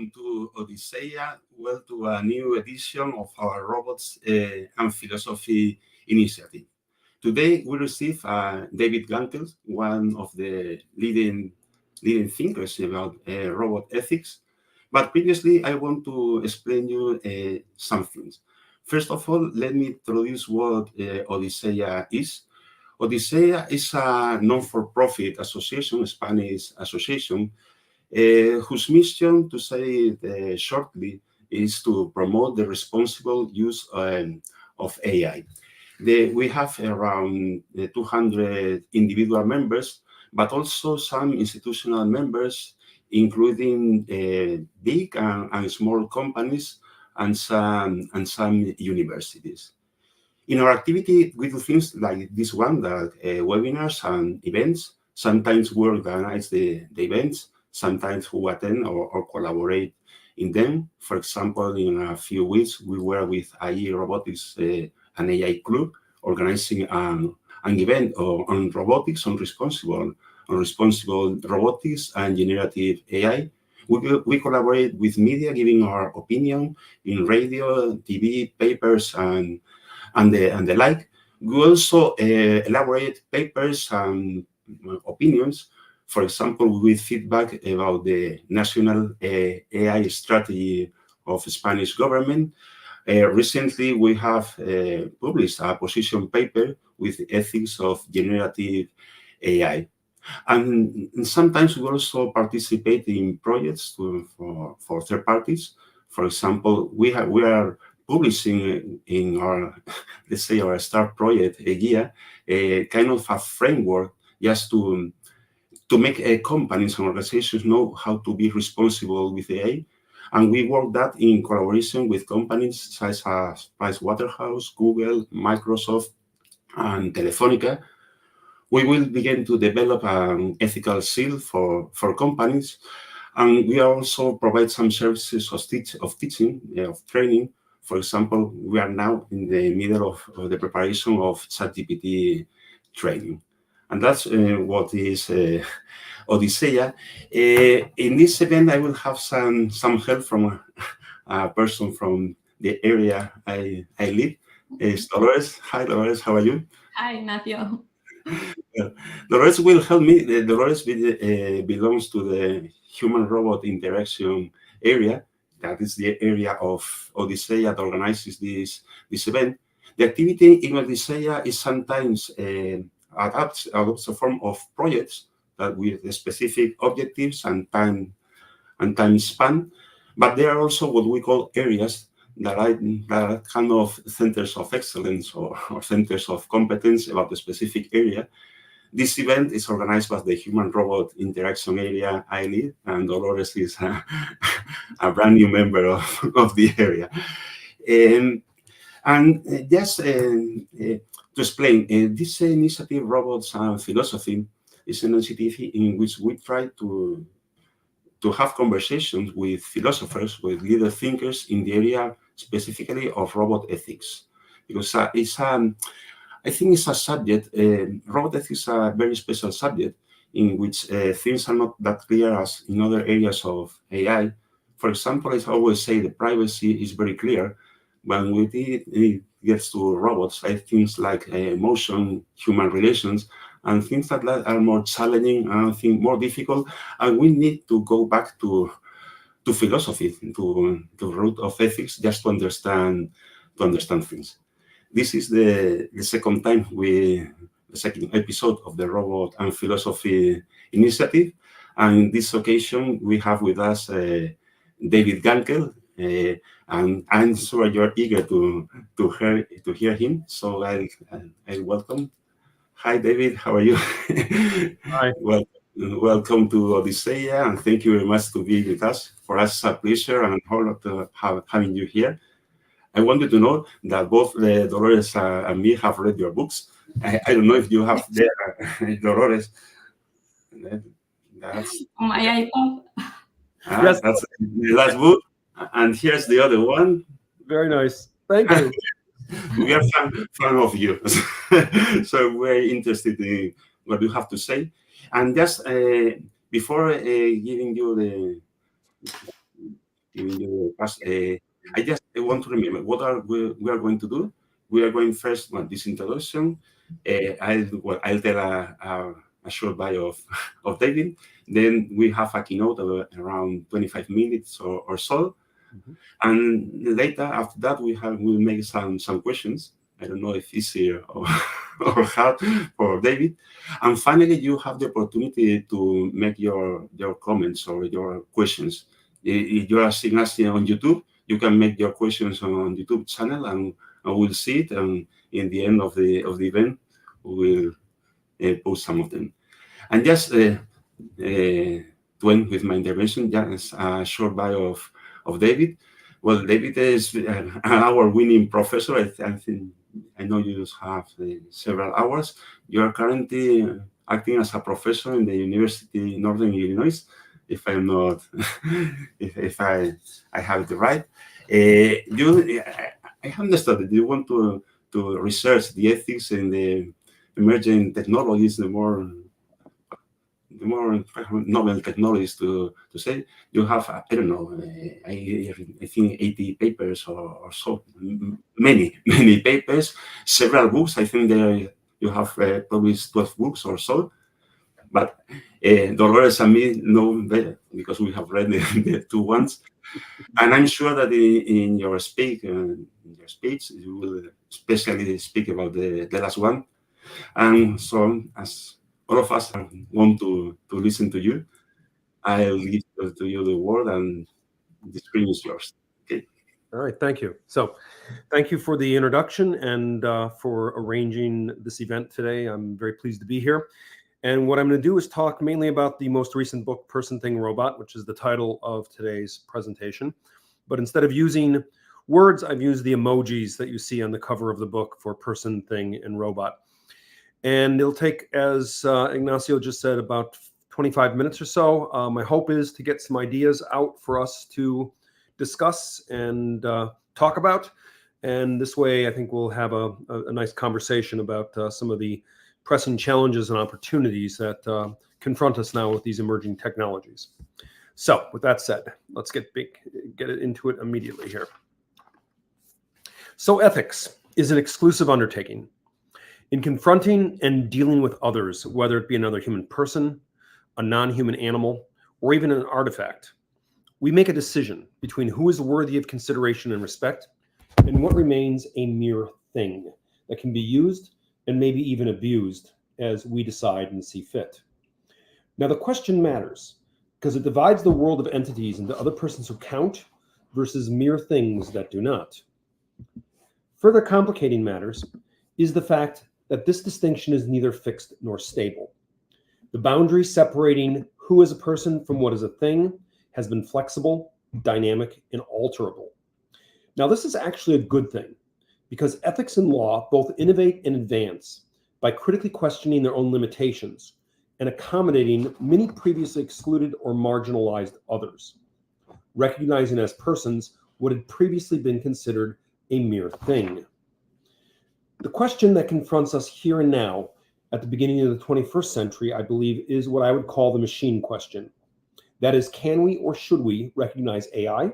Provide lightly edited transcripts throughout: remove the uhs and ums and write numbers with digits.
welcome to Odisseia. Well, to a new edition of our Robots and Philosophy initiative. Today, we receive David Gunkel, one of the leading thinkers about robot ethics. But previously, I want to explain you some things. First of all, let me introduce what Odisseia is. Odisseia is a non-for-profit association, a Spanish association, whose mission, to say it shortly, is to promote the responsible use of AI. We have around 200 individual members, but also some institutional members, including big and small companies and some universities. In our activity, we do things like this one, that webinars and events. Sometimes we organize the events, sometimes we attend or collaborate in them. For example, in a few weeks, we were with IE Robotics, an AI club, organizing an event on robotics, on responsible robotics and generative AI. We collaborate with media, giving our opinion in radio, TV, papers, and the like. We also elaborate papers and opinions, for example, with feedback about the national AI strategy of the Spanish government. Recently, we have published a position paper with the ethics of generative AI. And sometimes we also participate in projects for third parties. For example, we are publishing in our, let's say, our start project, a kind of a framework just to make companies and organizations know how to be responsible with AI. And we work that in collaboration with companies such as Pricewaterhouse, Google, Microsoft, and Telefonica. We will begin to develop an ethical seal for companies. And we also provide some services of teaching, of training. For example, we are now in the middle of the preparation of ChatGPT training. And that's what is Odisseia. In this event, I will have some help from a person from the area I live. It's Dolores. Hi, Dolores. How are you? Hi, Ignacio. Dolores will help me. Dolores belongs to the human-robot interaction area. That is the area of Odisseia that organizes this event. The activity in Odisseia is sometimes adopts a form of projects that with specific objectives and time span, but there are also what we call areas that are kind of centers of excellence or centers of competence about the specific area. This event is organized by the human-robot interaction area I lead, and Dolores is a brand new member of the area. And just to explain, this initiative, Robots and Philosophy, is an initiative in which we try to have conversations with philosophers, with leader thinkers in the area specifically of robot ethics. Because I think it's a subject, robot ethics is a very special subject in which things are not that clear as in other areas of AI. For example, I always say the privacy is very clear. When it gets to robots, I things like emotion, human relations, and things that are more challenging and I think more difficult. And we need to go back to philosophy, to root of ethics, just to understand things. This is the second time the second episode of the Robot and Philosophy initiative. And in this occasion, we have with us David Gunkel, and I'm sure you're eager to hear him. So I welcome. Hi, David. How are you? Hi. Welcome to Odisseia, and thank you very much to be with us. For us, it's a pleasure and an honor to having you here. I wanted to know that both Dolores and me have read your books. I don't know if you have there, Dolores. That's On my iPhone. Yes. That's the last book. And here's the other one. Very nice. Thank you. We are fan of you. So we're interested in what you have to say. And just before giving you in your class. I just want to remember what we are going to do. We are going first with this introduction. I'll tell a short bio of David. Then we have a keynote of around 25 minutes or so. Mhm. And later, after that, we'll make some questions. I don't know if easier or, or hard for David. And finally, you have the opportunity to make your comments or your questions. If you are seeing us on YouTube, you can make your questions on YouTube channel, and we'll see it. And in the end of the event, we will post some of them. And just to end with my intervention, just a short bio of David. Well, David is an award-winning professor. I think I know you have several hours. You are currently acting as a professor in the University of Northern Illinois, if I'm not, if I have it right. I understood that you want to research the ethics in the emerging technologies, the more novel technologies to say. You have, I don't know, I think 80 papers or so, many papers, several books. I think you have published 12 books or so. But Dolores and me know better because we have read the two ones. And I'm sure that in your speech, you will especially speak about the last one. And so, as all of us want to listen to you, I'll give to you the word, and the screen is yours. Okay. All right, thank you. So thank you for the introduction and for arranging this event today. I'm very pleased to be here. And what I'm going to do is talk mainly about the most recent book, Person, Thing, Robot, which is the title of today's presentation. But instead of using words, I've used the emojis that you see on the cover of the book for Person, Thing, and Robot. And it'll take, as Ignacio just said, about 25 minutes or so. My hope is to get some ideas out for us to discuss and talk about. And this way, I think we'll have a nice conversation about some of the pressing challenges and opportunities that confront us now with these emerging technologies. So with that said, let's get into it immediately here. So ethics is an exclusive undertaking. In confronting and dealing with others, whether it be another human person, a non-human animal, or even an artifact, we make a decision between who is worthy of consideration and respect and what remains a mere thing that can be used and maybe even abused as we decide and see fit. Now, the question matters because it divides the world of entities into other persons who count versus mere things that do not. Further complicating matters is the fact that this distinction is neither fixed nor stable. The boundary separating who is a person from what is a thing has been flexible, dynamic, and alterable. Now, this is actually a good thing because ethics and law both innovate and advance by critically questioning their own limitations and accommodating many previously excluded or marginalized others, recognizing as persons what had previously been considered a mere thing. The question that confronts us here and now at the beginning of the 21st century, I believe, is what I would call the machine question. That is, can we or should we recognize AI,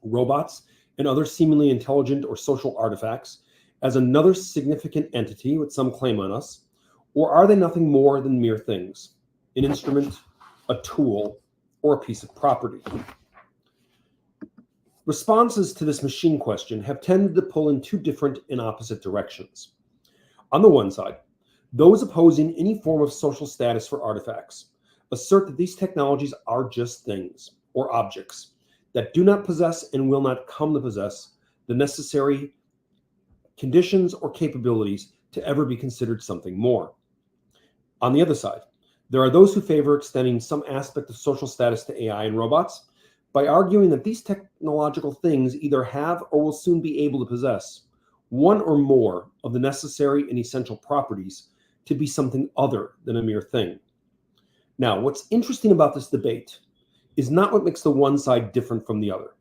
robots, and other seemingly intelligent or social artifacts as another significant entity with some claim on us, or are they nothing more than mere things, an instrument, a tool, or a piece of property? Responses to this machine question have tended to pull in two different and opposite directions. On the one side, those opposing any form of social status for artifacts assert that these technologies are just things or objects that do not possess and will not come to possess the necessary conditions or capabilities to ever be considered something more. On the other side, there are those who favor extending some aspect of social status to AI and robots by arguing that these technological things either have or will soon be able to possess one or more of the necessary and essential properties to be something other than a mere thing. Now, what's interesting about this debate is not what makes the one side different from the other.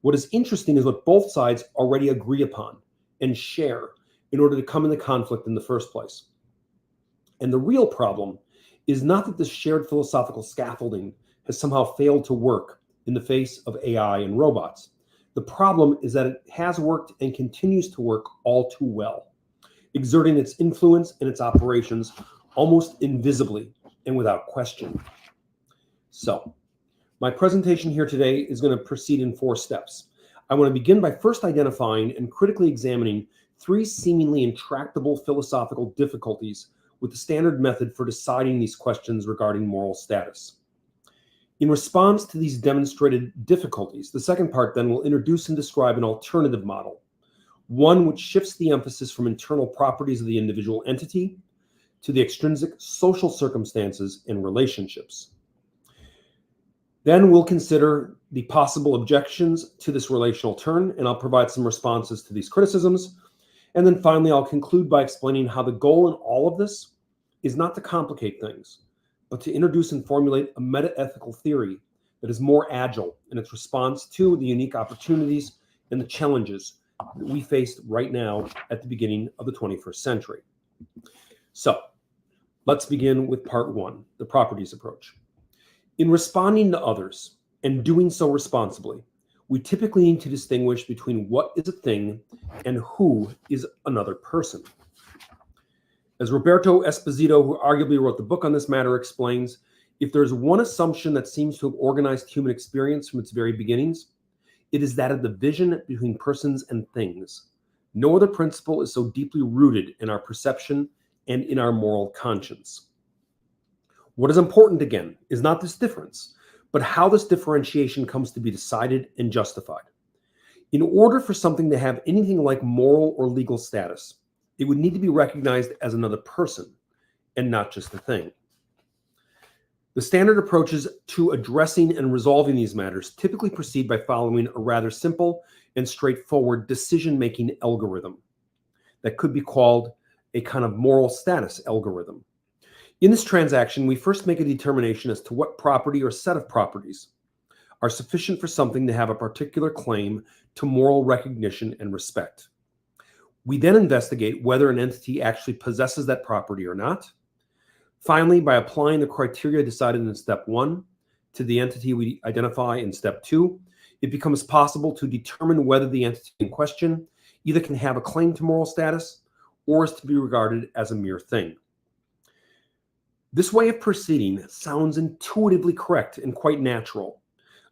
What is interesting is what both sides already agree upon and share in order to come into conflict in the first place. And the real problem is not that this shared philosophical scaffolding has somehow failed to work in the face of AI and robots. The problem is that it has worked and continues to work all too well, exerting its influence in its operations almost invisibly and without question. So, my presentation here today is going to proceed in 4 steps. I want to begin by first identifying and critically examining 3 seemingly intractable philosophical difficulties with the standard method for deciding these questions regarding moral status. In response to these demonstrated difficulties, the second part then will introduce and describe an alternative model, one which shifts the emphasis from internal properties of the individual entity to the extrinsic social circumstances and relationships. Then we'll consider the possible objections to this relational turn, and I'll provide some responses to these criticisms. And then finally, I'll conclude by explaining how the goal in all of this is not to complicate things, but to introduce and formulate a meta-ethical theory that is more agile in its response to the unique opportunities and the challenges that we face right now at the beginning of the 21st century. So let's begin with part 1, the properties approach. In responding to others and doing so responsibly, we typically need to distinguish between what is a thing and who is another person. As Roberto Esposito, who arguably wrote the book on this matter, explains, if there's one assumption that seems to have organized human experience from its very beginnings, it is that of the division between persons and things. No other principle is so deeply rooted in our perception and in our moral conscience. What is important, again, is not this difference, but how this differentiation comes to be decided and justified. In order for something to have anything like moral or legal status, it would need to be recognized as another person and not just a thing. The standard approaches to addressing and resolving these matters typically proceed by following a rather simple and straightforward decision-making algorithm that could be called a kind of moral status algorithm. In this transaction, we first make a determination as to what property or set of properties are sufficient for something to have a particular claim to moral recognition and respect. We then investigate whether an entity actually possesses that property or not. Finally, by applying the criteria decided in step 1 to the entity we identify in step 2, it becomes possible to determine whether the entity in question either can have a claim to moral status or is to be regarded as a mere thing. This way of proceeding sounds intuitively correct and quite natural.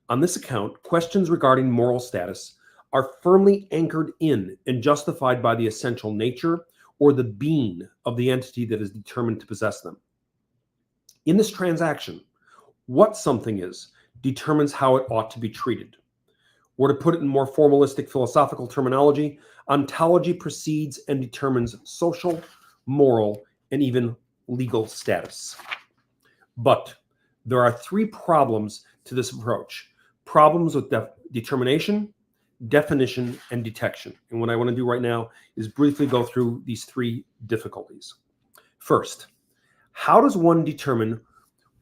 On this account, questions regarding moral status are firmly anchored in and justified by the essential nature or the being of the entity that is determined to possess them. In this transaction, what something is determines how it ought to be treated. Or to put it in more formalistic philosophical terminology, ontology precedes and determines social, moral, and even legal status. But there are 3 problems to this approach. Problems with determination, definition, and detection. And what I want to do right now is briefly go through these 3 difficulties. First, how does one determine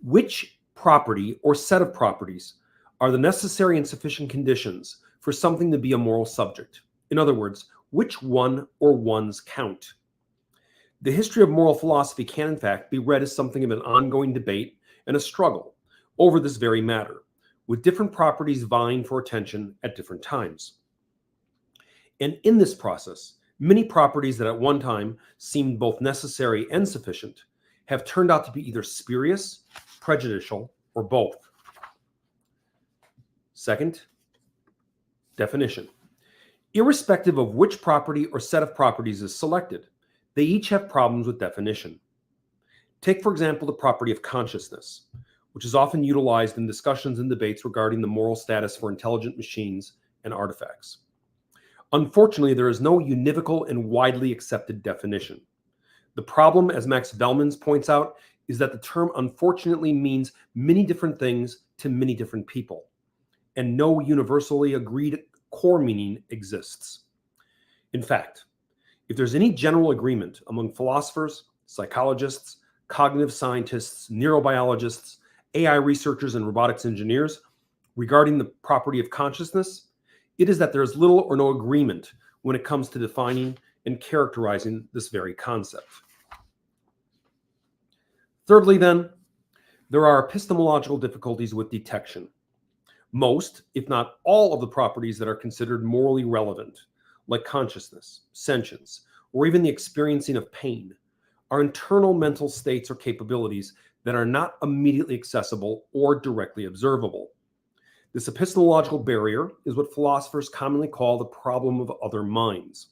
which property or set of properties are the necessary and sufficient conditions for something to be a moral subject? In other words, which one or ones count? The history of moral philosophy can, in fact, be read as something of an ongoing debate and a struggle over this very matter, with different properties vying for attention at different times. And in this process, many properties that at one time seemed both necessary and sufficient have turned out to be either spurious, prejudicial, or both. Second, definition. Irrespective of which property or set of properties is selected, they each have problems with definition. Take, for example, the property of consciousness, which is often utilized in discussions and debates regarding the moral status for intelligent machines and artifacts. Unfortunately, there is no univocal and widely accepted definition. The problem, as Max Bellmans points out, is that the term unfortunately means many different things to many different people, and no universally agreed core meaning exists. In fact, if there's any general agreement among philosophers, psychologists, cognitive scientists, neurobiologists, AI researchers, and robotics engineers regarding the property of consciousness, it is that there is little or no agreement when it comes to defining and characterizing this very concept. Thirdly, then, there are epistemological difficulties with detection. Most, if not all, of the properties that are considered morally relevant, like consciousness, sentience, or even the experiencing of pain, are internal mental states or capabilities that are not immediately accessible or directly observable. This epistemological barrier is what philosophers commonly call the problem of other minds.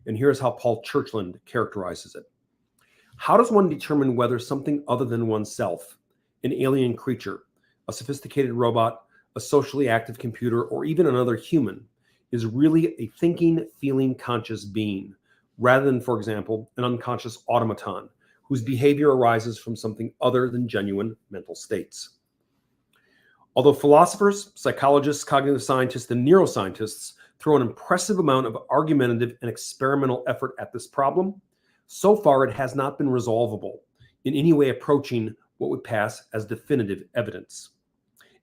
And here's how Paul Churchland characterizes it. How does one determine whether something other than oneself, an alien creature, a sophisticated robot, a socially active computer, or even another human, is really a thinking, feeling, conscious being, rather than, for example, an unconscious automaton whose behavior arises from something other than genuine mental states? Although philosophers, psychologists, cognitive scientists, and neuroscientists throw an impressive amount of argumentative and experimental effort at this problem, so far it has not been resolvable in any way approaching what would pass as definitive evidence.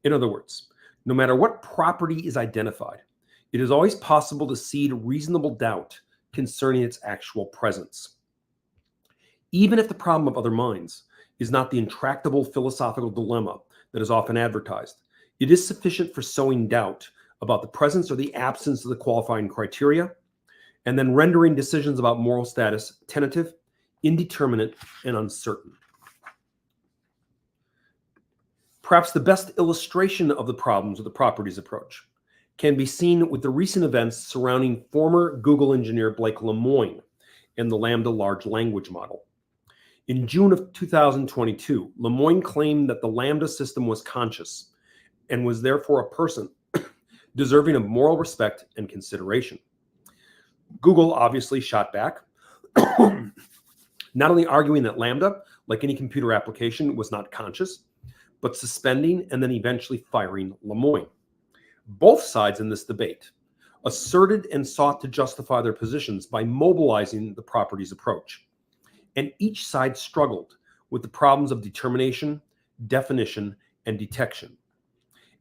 In other words, no matter what property is identified, it is always possible to seed reasonable doubt concerning its actual presence. Even if the problem of other minds is not the intractable philosophical dilemma that is often advertised, it is sufficient for sowing doubt about the presence or the absence of the qualifying criteria, and then rendering decisions about moral status tentative, indeterminate, and uncertain. Perhaps the best illustration of the problems of the properties approach can be seen with the recent events surrounding former Google engineer Blake Lemoine and the Lambda large language model. In June of 2022, Lemoine claimed that the Lambda system was conscious and was therefore a person deserving of moral respect and consideration. Google obviously shot back, not only arguing that Lambda, like any computer application, was not conscious, but suspending and then eventually firing Lemoine. Both sides in this debate asserted and sought to justify their positions by mobilizing the properties approach. And each side struggled with the problems of determination, definition, and detection.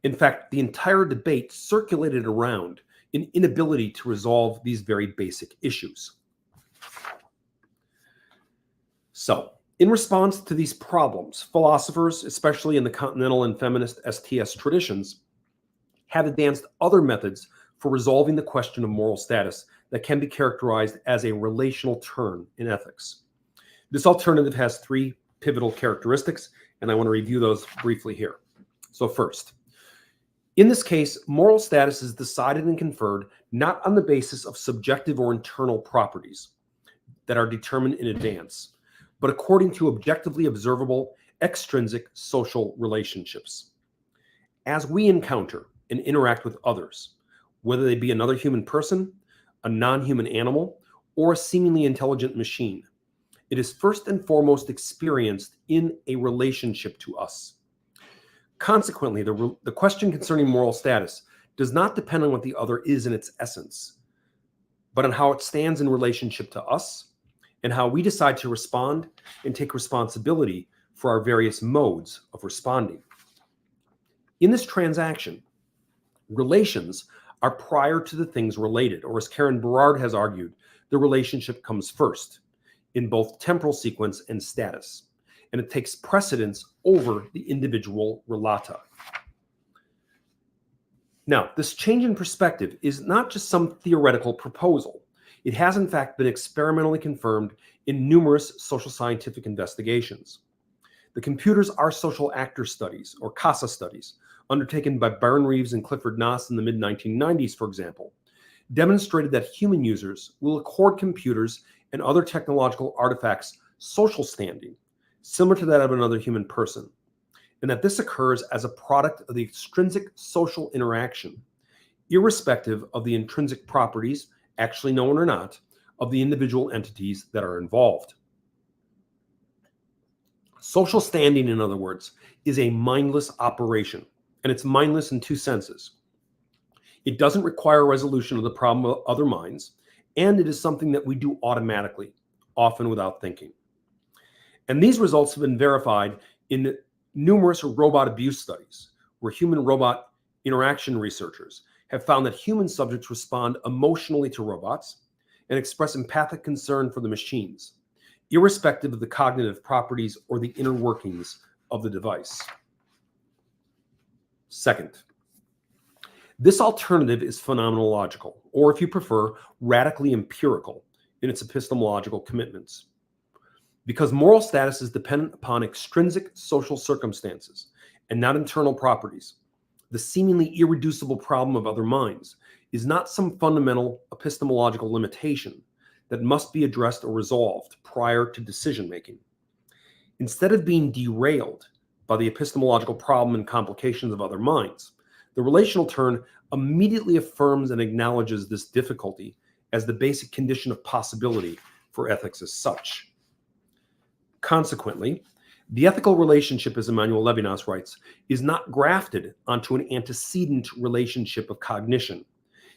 In fact, the entire debate circulated around an inability to resolve these very basic issues. So, in response to these problems, philosophers, especially in the continental and feminist STS traditions, have advanced other methods for resolving the question of moral status that can be characterized as a relational turn in ethics. This alternative has three pivotal characteristics, and I want to review those briefly here. So first, in this case, moral status is decided and conferred not on the basis of subjective or internal properties that are determined in advance, but according to objectively observable extrinsic social relationships. As we encounter and interact with others, whether they be another human person, a non-human animal, or a seemingly intelligent machine, it is first and foremost experienced in a relationship to us. Consequently, the question concerning moral status does not depend on what the other is in its essence, but on how it stands in relationship to us and how we decide to respond and take responsibility for our various modes of responding. In this transaction, relations are prior to the things related, or as Karen Berard has argued, the relationship comes first in both temporal sequence and status, and it takes precedence over the individual relata. Now, this change in perspective is not just some theoretical proposal. It has in fact been experimentally confirmed in numerous social scientific investigations. The Computers Are Social Actor studies, or CASA studies, undertaken by Byron Reeves and Clifford Noss in the mid-1990s, for example, demonstrated that human users will accord computers and other technological artifacts social standing, similar to that of another human person, and that this occurs as a product of the extrinsic social interaction, irrespective of the intrinsic properties, actually known or not, of the individual entities that are involved. Social standing, in other words, is a mindless operation, and it's mindless in two senses. It doesn't require resolution of the problem of other minds, and it is something that we do automatically, often without thinking. And these results have been verified in numerous robot abuse studies, where human-robot interaction researchers have found that human subjects respond emotionally to robots and express empathic concern for the machines, irrespective of the cognitive properties or the inner workings of the device. Second, This alternative is phenomenological, or if you prefer, radically empirical in its epistemological commitments. Because moral status is dependent upon extrinsic social circumstances and not internal properties, the seemingly irreducible problem of other minds is not some fundamental epistemological limitation that must be addressed or resolved prior to decision-making. Instead of being derailed by the epistemological problem and complications of other minds, the relational turn immediately affirms and acknowledges this difficulty as the basic condition of possibility for ethics as such. Consequently, the ethical relationship, as Emmanuel Levinas writes, is not grafted onto an antecedent relationship of cognition.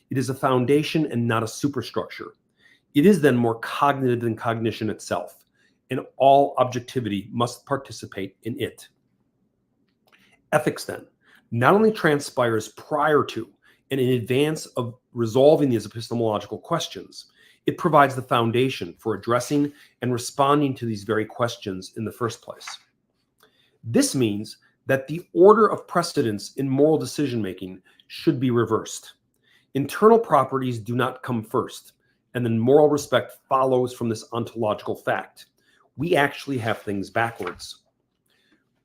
It is a foundation and not a superstructure. It is then more cognitive than cognition itself, and all objectivity must participate in it. Ethics, then, not only transpires prior to and in advance of resolving these epistemological questions, it provides the foundation for addressing and responding to these very questions in the first place. This means that the order of precedence in moral decision-making should be reversed. Internal properties do not come first, and then moral respect follows from this ontological fact. We actually have things backwards.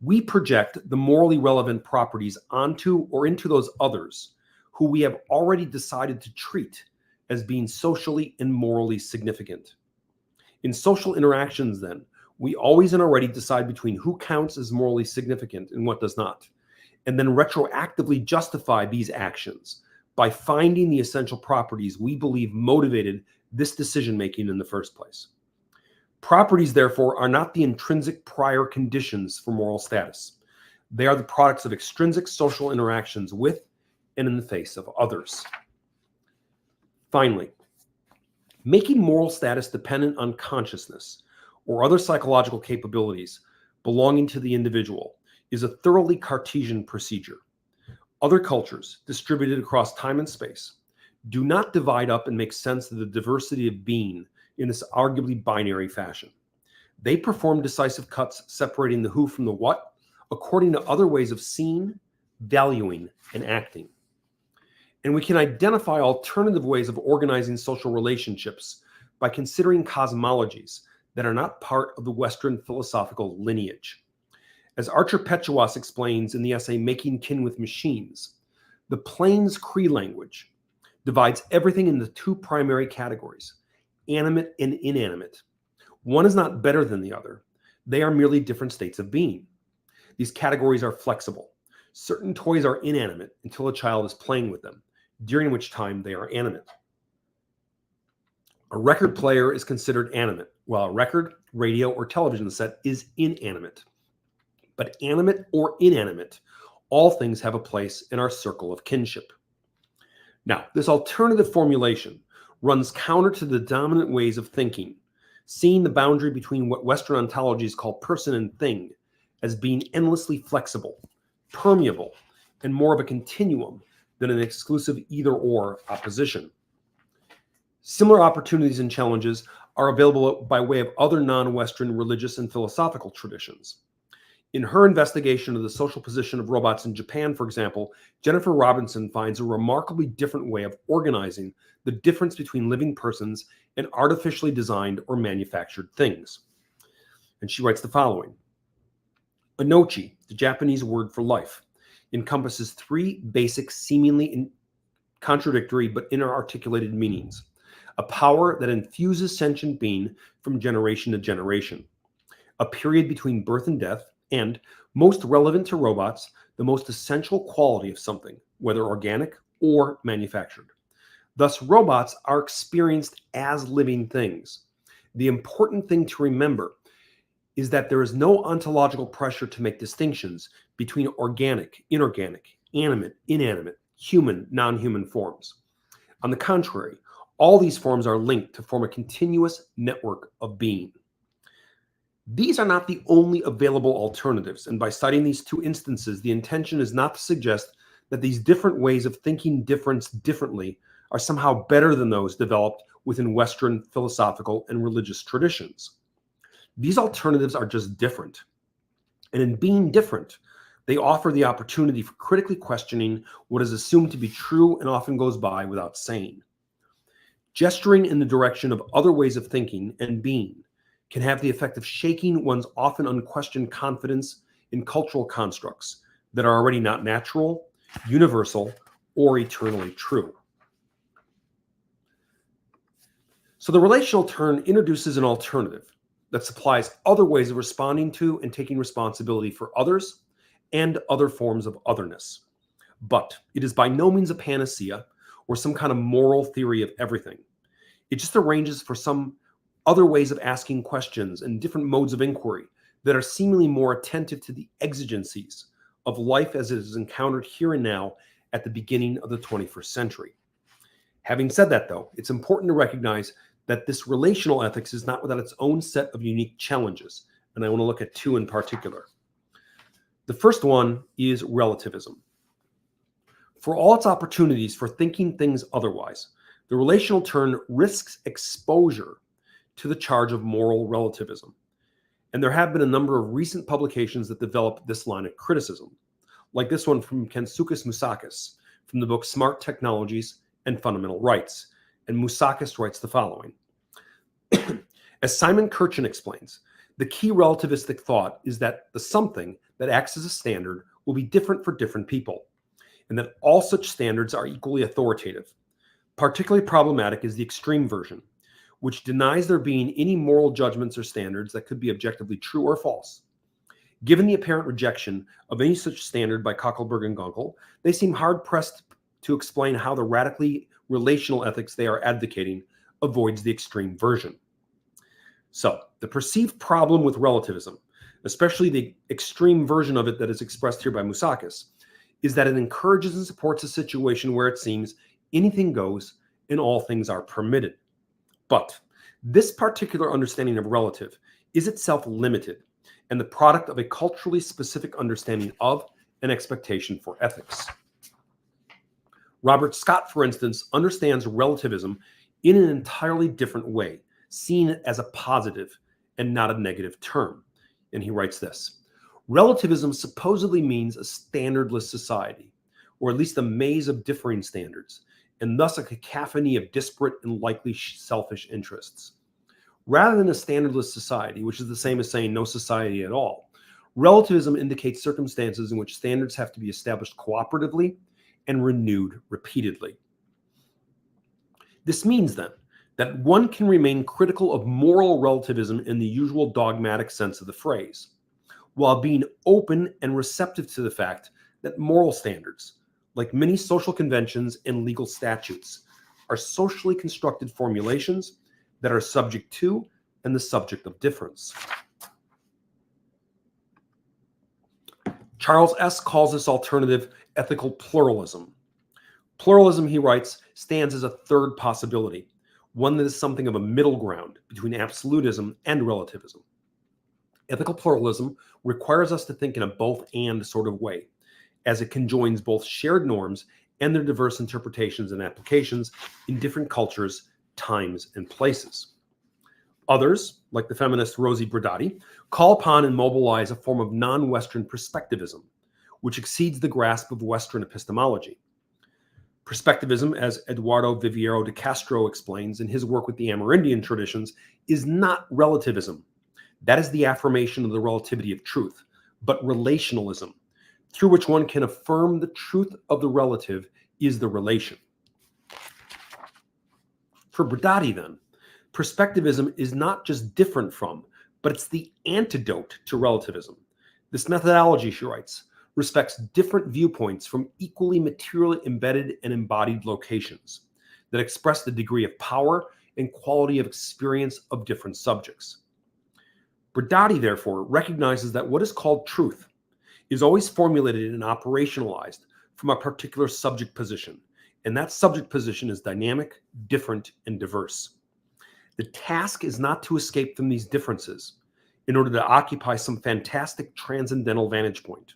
We project the morally relevant properties onto or into those others who we have already decided to treat as being socially and morally significant. In social interactions, then, we always and already decide between who counts as morally significant and what does not, and then retroactively justify these actions by finding the essential properties we believe motivated this decision-making in the first place. Properties, therefore, are not the intrinsic prior conditions for moral status. They are the products of extrinsic social interactions with and in the face of others. Finally, making moral status dependent on consciousness or other psychological capabilities belonging to the individual is a thoroughly Cartesian procedure. Other cultures, distributed across time and space, do not divide up and make sense of the diversity of being in this arguably binary fashion. They perform decisive cuts separating the who from the what, according to other ways of seeing, valuing, and acting. And we can identify alternative ways of organizing social relationships by considering cosmologies that are not part of the Western philosophical lineage. As Archer Petuas explains in the essay Making Kin with Machines, the Plains Cree language divides everything into two primary categories, animate and inanimate. One is not better than the other. They are merely different states of being. These categories are flexible. Certain toys are inanimate until a child is playing with them, during which time they are animate. A record player is considered animate, while a record, radio, or television set is inanimate. But animate or inanimate, all things have a place in our circle of kinship. Now, this alternative formulation runs counter to the dominant ways of thinking, seeing the boundary between what Western ontologies call person and thing as being endlessly flexible, permeable, and more of a continuum than an exclusive either-or opposition. Similar opportunities and challenges are available by way of other non-Western religious and philosophical traditions. In her investigation of the social position of robots in Japan, for example, Jennifer Robinson finds a remarkably different way of organizing the difference between living persons and artificially designed or manufactured things. And she writes the following: Inochi, the Japanese word for life, encompasses three basic, seemingly contradictory but inarticulated meanings. A power that infuses sentient being from generation to generation. A period between birth and death, and, most relevant to robots, the most essential quality of something, whether organic or manufactured. Thus, robots are experienced as living things. The important thing to remember is that there is no ontological pressure to make distinctions between organic, inorganic, animate, inanimate, human, non-human forms. On the contrary, all these forms are linked to form a continuous network of being. These are not the only available alternatives, and by citing these two instances, the intention is not to suggest that these different ways of thinking differently are somehow better than those developed within Western philosophical and religious traditions. These alternatives are just different. And in being different, They offer the opportunity for critically questioning what is assumed to be true and often goes by without saying. Gesturing in the direction of other ways of thinking and being can have the effect of shaking one's often unquestioned confidence in cultural constructs that are already not natural, universal, or eternally true. So the relational turn introduces an alternative that supplies other ways of responding to and taking responsibility for others and other forms of otherness. But it is by no means a panacea or some kind of moral theory of everything. It just arranges for some other ways of asking questions and different modes of inquiry that are seemingly more attentive to the exigencies of life as it is encountered here and now at the beginning of the 21st century. Having said that, though, it's important to recognize that this relational ethics is not without its own set of unique challenges, and I want to look at two in particular. The first one is relativism. For all its opportunities for thinking things otherwise, the relational turn risks exposure to the charge of moral relativism. And there have been a number of recent publications that develop this line of criticism, like this one from Kensuke Musakis from the book Smart Technologies and Fundamental Rights. And Musakis writes the following. As Simon Kirchen explains, the key relativistic thought is that the something that acts as a standard will be different for different people, and that all such standards are equally authoritative. Particularly problematic is the extreme version, which denies there being any moral judgments or standards that could be objectively true or false. Given the apparent rejection of any such standard by Kuckelberg and Gunkel, they seem hard-pressed to explain how the radically relational ethics they are advocating avoids the extreme version. So, the perceived problem with relativism, especially the extreme version of it that is expressed here by Musakis, is that it encourages and supports a situation where it seems anything goes and all things are permitted. But this particular understanding of relative is itself limited and the product of a culturally specific understanding of and expectation for ethics. Robert Scott, for instance, understands relativism in an entirely different way, seeing it as a positive and not a negative term. And he writes this: relativism supposedly means a standardless society, or at least a maze of differing standards, and thus a cacophony of disparate and likely selfish interests. Rather than a standardless society, which is the same as saying no society at all, relativism indicates circumstances in which standards have to be established cooperatively and renewed repeatedly. This means then that one can remain critical of moral relativism in the usual dogmatic sense of the phrase, while being open and receptive to the fact that moral standards, like many social conventions and legal statutes, are socially constructed formulations that are subject to and the subject of difference. Charles S. calls this alternative ethical pluralism. Pluralism, he writes, stands as a third possibility, one that is something of a middle ground between absolutism and relativism. Ethical pluralism requires us to think in a both-and sort of way, as it conjoins both shared norms and their diverse interpretations and applications in different cultures, times, and places. Others, like the feminist Rosie Brodati, call upon and mobilize a form of non-Western perspectivism, which exceeds the grasp of Western epistemology. Perspectivism, as Eduardo Viveiro de Castro explains in his work with the Amerindian traditions, is not relativism. That is the affirmation of the relativity of truth, but relationalism, through which one can affirm the truth of the relative is the relation. For Brodati, then, perspectivism is not just different from, but it's the antidote to relativism. This methodology, she writes, respects different viewpoints from equally materially embedded and embodied locations that express the degree of power and quality of experience of different subjects. Brodati, therefore, recognizes that what is called truth is always formulated and operationalized from a particular subject position, and that subject position is dynamic, different, and diverse. The task is not to escape from these differences in order to occupy some fantastic transcendental vantage point,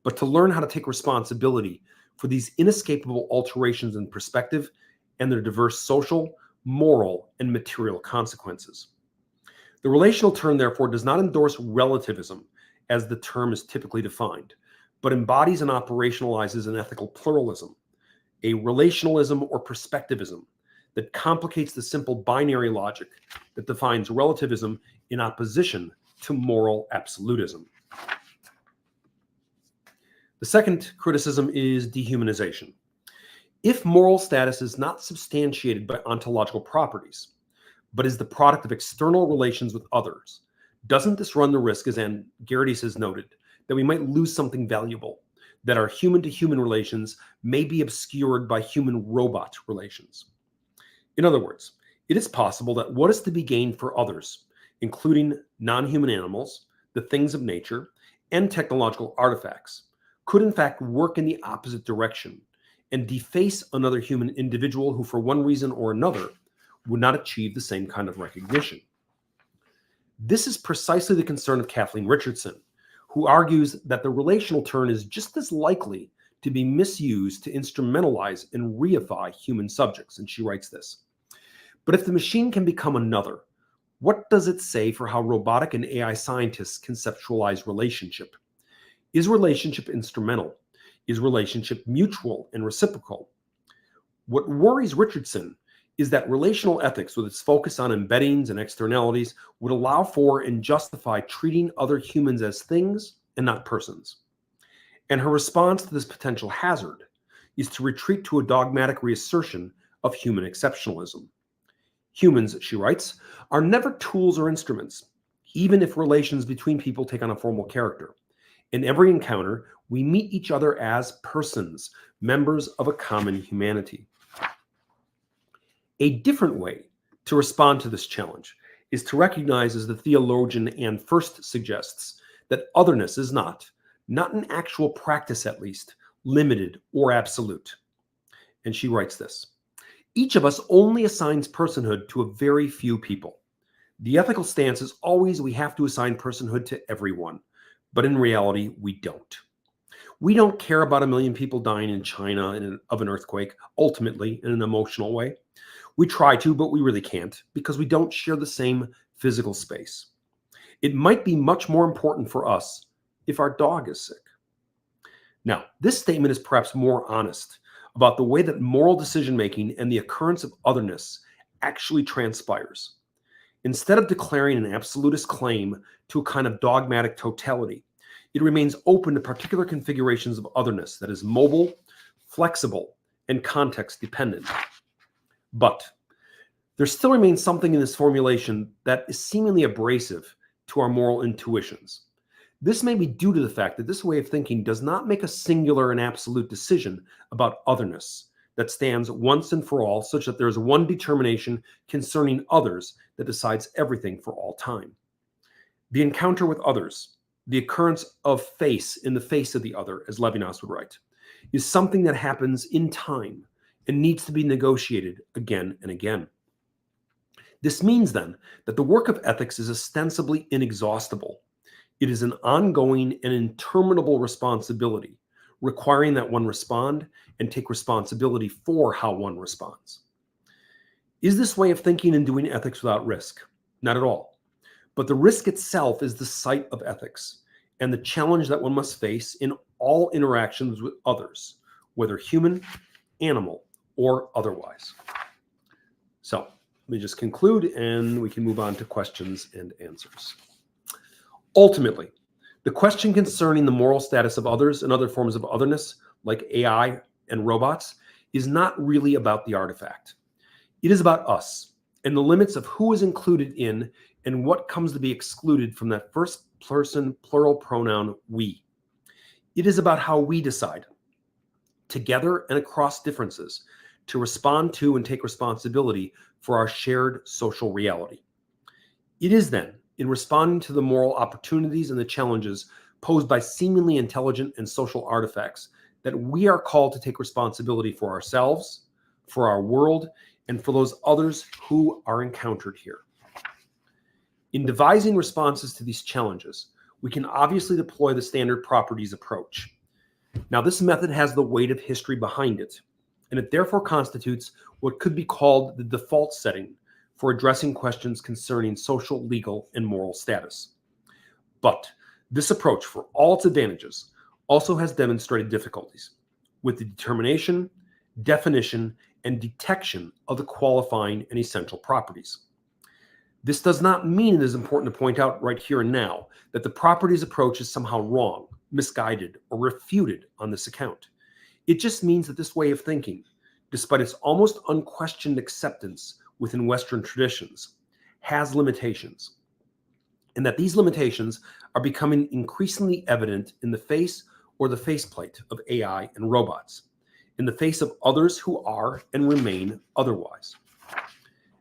but to learn how to take responsibility for these inescapable alterations in perspective and their diverse social, moral, and material consequences. The relational turn, therefore, does not endorse relativism as the term is typically defined, but embodies and operationalizes an ethical pluralism, a relationalism or perspectivism that complicates the simple binary logic that defines relativism in opposition to moral absolutism. The second criticism is dehumanization. If moral status is not substantiated by ontological properties, but is the product of external relations with others, doesn't this run the risk, as Gerdes has noted, that we might lose something valuable, that our human-to-human relations may be obscured by human-robot relations? In other words, it is possible that what is to be gained for others, including non-human animals, the things of nature, and technological artifacts, could in fact work in the opposite direction and deface another human individual who, for one reason or another, would not achieve the same kind of recognition. This is precisely the concern of Kathleen Richardson, who argues that the relational turn is just as likely to be misused to instrumentalize and reify human subjects. And she writes this: but if the machine can become another, what does it say for how robotic and AI scientists conceptualize relationship? Is relationship instrumental? Is relationship mutual and reciprocal? What worries Richardson is that relational ethics, with its focus on embeddings and externalities, would allow for and justify treating other humans as things and not persons. And her response to this potential hazard is to retreat to a dogmatic reassertion of human exceptionalism. Humans, she writes, are never tools or instruments, even if relations between people take on a formal character. In every encounter, we meet each other as persons, members of a common humanity. A different way to respond to this challenge is to recognize, as the theologian Anne First suggests, that otherness is not in actual practice at least, limited or absolute. And she writes this: each of us only assigns personhood to a very few people. The ethical stance is always we have to assign personhood to everyone, but in reality, we don't. We don't care about 1 million people dying in China of an earthquake, ultimately in an emotional way. We try to, but we really can't, because we don't share the same physical space. It might be much more important for us if our dog is sick. Now, this statement is perhaps more honest about the way that moral decision-making and the occurrence of otherness actually transpires. Instead of declaring an absolutist claim to a kind of dogmatic totality, it remains open to particular configurations of otherness that is mobile, flexible, and context-dependent. But there still remains something in this formulation that is seemingly abrasive to our moral intuitions. This may be due to the fact that this way of thinking does not make a singular and absolute decision about otherness that stands once and for all, such that there is one determination concerning others that decides everything for all time. The encounter with others, the occurrence of face in the face of the other, as Levinas would write, is something that happens in time and needs to be negotiated again and again. This means then that the work of ethics is ostensibly inexhaustible. It is an ongoing and interminable responsibility, requiring that one respond and take responsibility for how one responds. Is this way of thinking and doing ethics without risk? Not at all. But the risk itself is the site of ethics and the challenge that one must face in all interactions with others, whether human, animal, or otherwise. So let me just conclude and we can move on to questions and answers. Ultimately, the question concerning the moral status of others and other forms of otherness, like AI and robots, is not really about the artifact. It is about us and the limits of who is included in and what comes to be excluded from that first person plural pronoun we. It is about how we decide, together and across differences, to respond to and take responsibility for our shared social reality. It is then, in responding to the moral opportunities and the challenges posed by seemingly intelligent and social artifacts, that we are called to take responsibility for ourselves, for our world, and for those others who are encountered here. In devising responses to these challenges, we can obviously deploy the standard properties approach. Now, this method has the weight of history behind it, and it therefore constitutes what could be called the default setting for addressing questions concerning social, legal, and moral status. But this approach, for all its advantages, also has demonstrated difficulties with the determination, definition, and detection of the qualifying and essential properties. This does not mean it is important to point out right here and now that the properties approach is somehow wrong, misguided, or refuted on this account. It just means that this way of thinking, despite its almost unquestioned acceptance within Western traditions, has limitations, and that these limitations are becoming increasingly evident in the face or the faceplate of AI and robots, in the face of others who are and remain otherwise.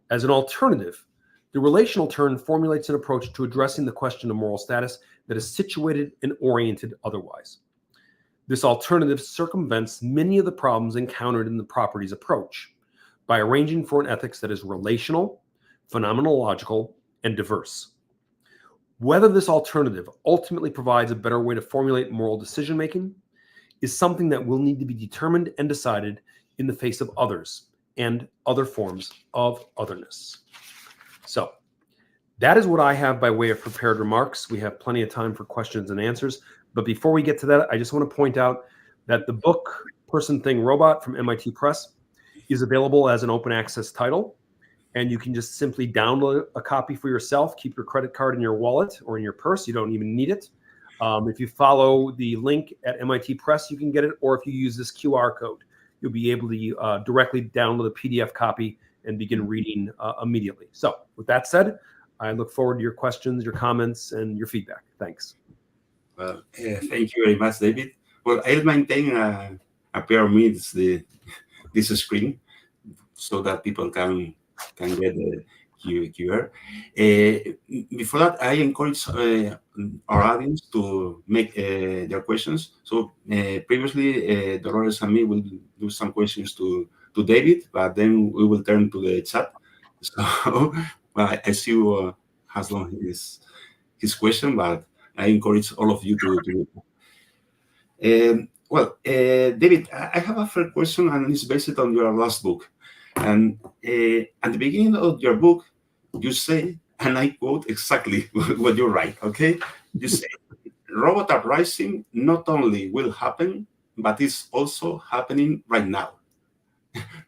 As an alternative, the relational turn formulates an approach to addressing the question of moral status that is situated and oriented otherwise. This alternative circumvents many of the problems encountered in the properties approach by arranging for an ethics that is relational, phenomenological, and diverse. Whether this alternative ultimately provides a better way to formulate moral decision-making is something that will need to be determined and decided in the face of others and other forms of otherness. So that is what I have by way of prepared remarks. We have plenty of time for questions and answers. But before we get to that, I just want to point out that the book, Person, Thing, Robot from MIT Press is available as an open access title. And you can just simply download a copy for yourself, keep your credit card in your wallet or in your purse. You don't even need it. If you follow the link at MIT Press, you can get it. Or if you use this QR code, you'll be able to directly download a PDF copy and begin reading immediately. So with that said, I look forward to your questions, your comments, and your feedback. Thanks. Well, thank you very much, David. Well, I'll maintain a pair of minutes this screen so that people can get the QR. Before that, I encourage our audience to make their questions. So previously, Dolores and me will do some questions to David, but then we will turn to the chat. So well, I see who has done his question, but I encourage all of you to well, David, I have a first question, and it's based on your last book. And at the beginning of your book, you say, and I quote exactly what you write, okay? You say, robot uprising not only will happen, but it's also happening right now.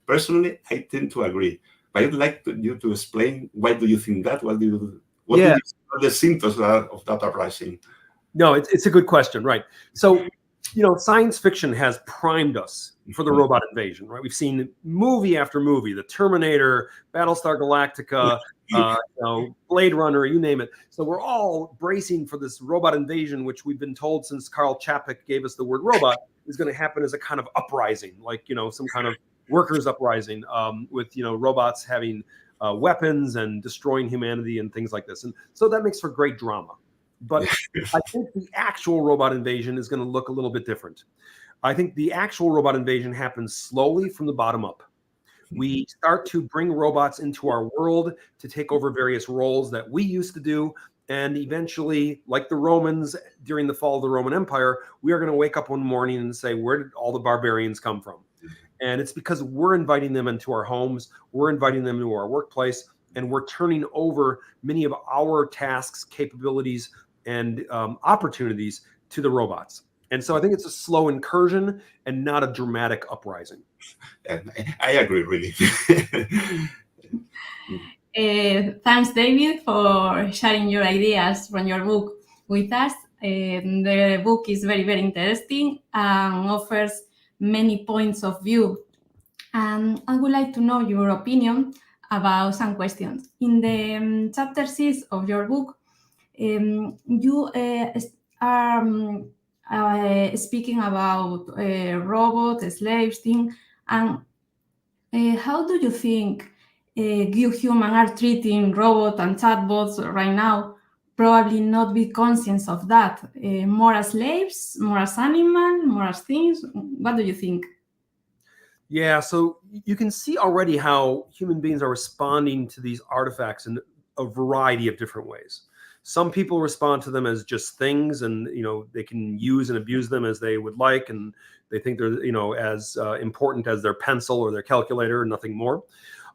Personally, I tend to agree. But I'd like you to explain, why do you think that? What do you see the symptoms of that uprising? No, it's a good question, right? So, science fiction has primed us for the robot invasion, right? We've seen movie after movie, The Terminator, Battlestar Galactica, Blade Runner, you name it. So we're all bracing for this robot invasion, which we've been told since Carl Chapek gave us the word robot is going to happen as a kind of uprising, like, some kind of workers' uprising with, robots having weapons and destroying humanity and things like this. And so that makes for great drama. But I think the actual robot invasion is going to look a little bit different. I think the actual robot invasion happens slowly from the bottom up. We start to bring robots into our world to take over various roles that we used to do. And eventually, like the Romans during the fall of the Roman Empire, we are going to wake up one morning and say, where did all the barbarians come from? And it's because we're inviting them into our homes. We're inviting them into our workplace. And we're turning over many of our tasks, capabilities, and opportunities to the robots. And so I think it's a slow incursion and not a dramatic uprising. I agree, really. Thanks, David, for sharing your ideas from your book with us. The book is very, very interesting and offers many points of view. And I would like to know your opinion about some questions. In the chapter 6 of your book, you are speaking about robot, slaves thing, and how do you think you humans are treating robots and chatbots right now? Probably not be conscious of that. More as slaves, more as animals, more as things. What do you think? Yeah, so you can see already how human beings are responding to these artifacts in a variety of different ways. Some people respond to them as just things, and they can use and abuse them as they would like, and they think they're as important as their pencil or their calculator, nothing more.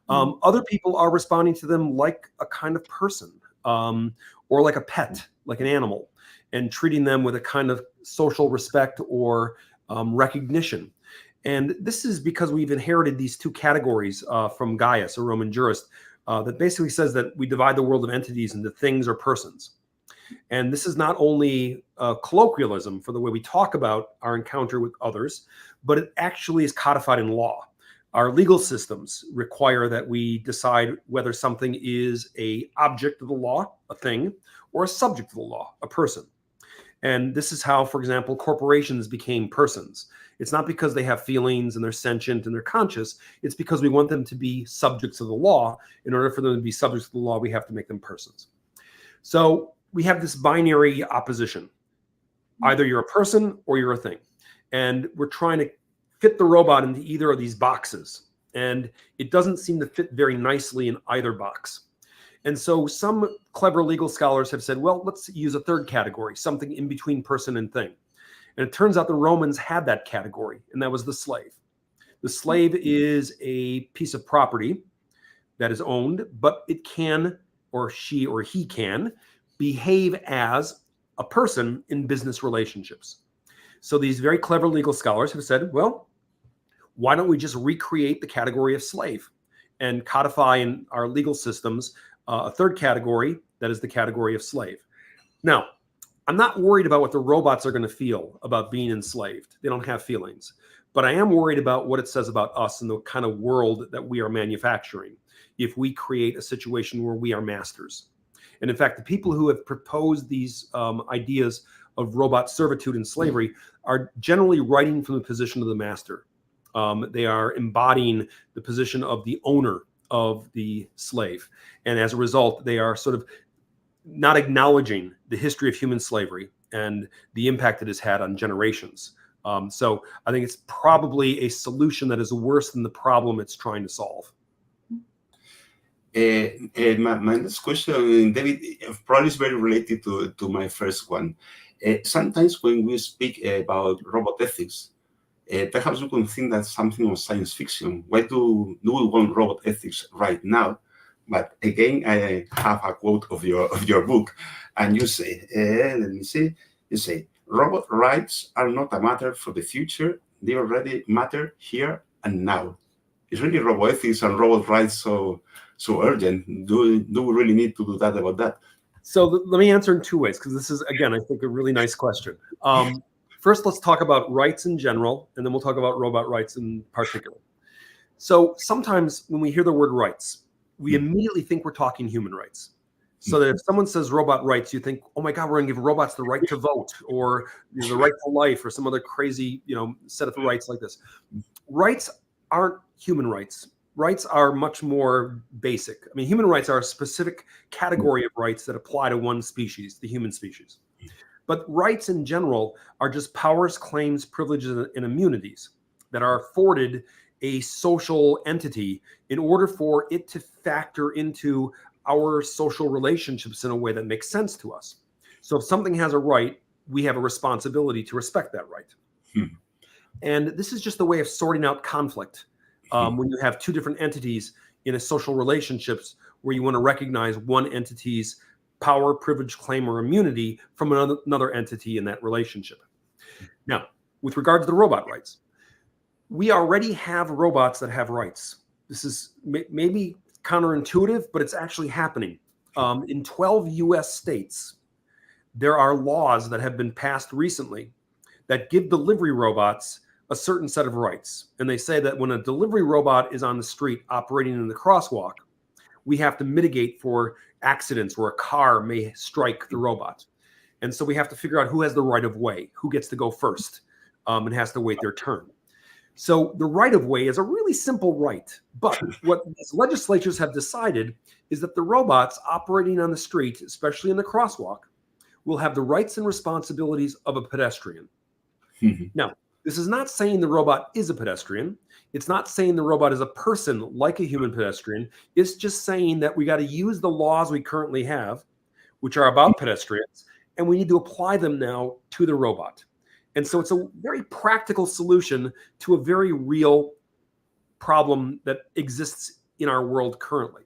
Other people are responding to them like a kind of person, or like a pet, like an animal. and treating them with a kind of social respect or recognition. And this is because we've inherited these two categories from Gaius, a Roman jurist, that basically says that we divide the world of entities into things or persons. And this is not only a colloquialism for the way we talk about our encounter with others, but it actually is codified in law. Our legal systems require that we decide whether something is an object of the law, a thing, or a subject of the law, a person. And this is how, for example, corporations became persons. It's not because they have feelings and they're sentient and they're conscious. It's because we want them to be subjects of the law. In order for them to be subjects of the law, we have to make them persons. So we have this binary opposition. Either you're a person or you're a thing. And we're trying to fit the robot into either of these boxes. And it doesn't seem to fit very nicely in either box. And so some clever legal scholars have said, well, let's use a third category, something in between person and thing. And it turns out the Romans had that category, and that was the slave. The slave is a piece of property that is owned, but it can, or she or he can, behave as a person in business relationships. So these very clever legal scholars have said, well, why don't we just recreate the category of slave and codify in our legal systems a third category that is the category of slave. Now, I'm not worried about what the robots are going to feel about being enslaved. They don't have feelings. But I am worried about what it says about us and the kind of world that we are manufacturing if we create a situation where we are masters. And in fact, the people who have proposed these ideas of robot servitude and slavery are generally writing from the position of the master. They are embodying the position of the owner of the slave. And as a result, they are sort of not acknowledging the history of human slavery and the impact it has had on generations. So I think it's probably a solution that is worse than the problem it's trying to solve. My next question, David, probably is very related to my first one. Sometimes when we speak about robot ethics, perhaps we can think that's something of science fiction. Why do we want robot ethics right now? But again, I have a quote of your book, and you say, let me see, you say, robot rights are not a matter for the future, they already matter here and now. Is really robot ethics and robot rights so urgent? Do we really need to do that about that? So let me answer in two ways, because this is, again, I think a really nice question. First, let's talk about rights in general, and then we'll talk about robot rights in particular. So sometimes when we hear the word rights, we immediately think we're talking human rights. So that if someone says robot rights, you think, oh my God, we're going to give robots the right to vote, or the right to life, or some other crazy, set of rights like this. Rights aren't human rights. Rights are much more basic. I mean, human rights are a specific category of rights that apply to one species, the human species. But rights in general are just powers, claims, privileges, and immunities that are afforded a social entity in order for it to factor into our social relationships in a way that makes sense to us. So if something has a right, we have a responsibility to respect that right. And this is just a way of sorting out conflict. When you have two different entities in a social relationships where you want to recognize one entity's power, privilege, claim, or immunity from another entity in that relationship. Now, with regard to the robot rights, we already have robots that have rights. This is maybe counterintuitive, but it's actually happening. In 12 US states, there are laws that have been passed recently that give delivery robots a certain set of rights. And they say that when a delivery robot is on the street operating in the crosswalk, we have to mitigate for accidents where a car may strike the robot. And so we have to figure out who has the right of way, who gets to go first, and has to wait their turn. So the right of way is a really simple right. But what these legislatures have decided is that the robots operating on the street, especially in the crosswalk, will have the rights and responsibilities of a pedestrian. Now, this is not saying the robot is a pedestrian. It's not saying the robot is a person like a human pedestrian. It's just saying that we got to use the laws we currently have, which are about pedestrians, and we need to apply them now to the robot. And so it's a very practical solution to a very real problem that exists in our world currently.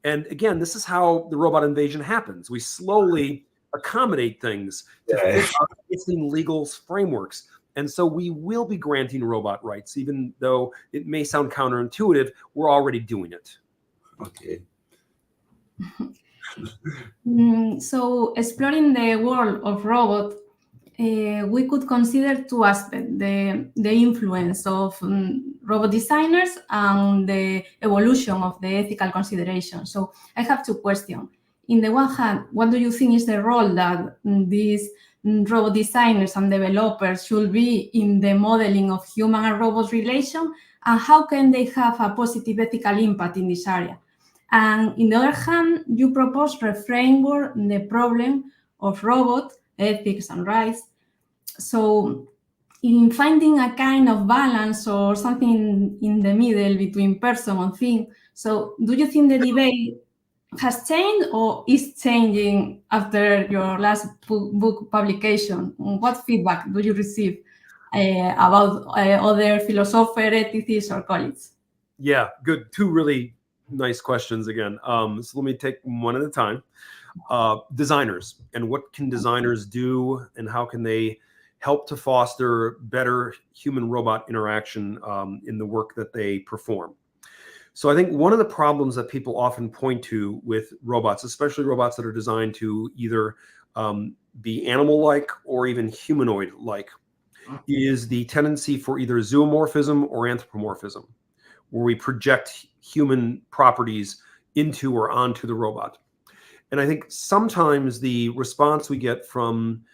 And again, this is how the robot invasion happens. We slowly accommodate things to Yeah. fit our existing legal frameworks. And so we will be granting robot rights, even though it may sound counterintuitive. We're already doing it. Okay. So exploring the world of robots, we could consider two aspects: the influence of robot designers and the evolution of the ethical considerations. So I have two questions. In the one hand, what do you think is the role that these robot designers and developers should be in the modeling of human and robot relation, and how can they have a positive ethical impact in this area? And in the other hand, you propose reframing the problem of robot ethics and rights. So in finding a kind of balance or something in the middle between person and thing, so do you think the debate has changed or is changing after your last book publication? What feedback do you receive about other philosophers, ethicists, or colleagues? Yeah, good. Two really nice questions again. So let me take one at a time. Designers, and what can designers do, and how can they help to foster better human-robot interaction in the work that they perform? So I think one of the problems that people often point to with robots, especially robots that are designed to either be animal-like or even humanoid-like, is the tendency for either zoomorphism or anthropomorphism, where we project human properties into or onto the robot. And I think sometimes the response we get from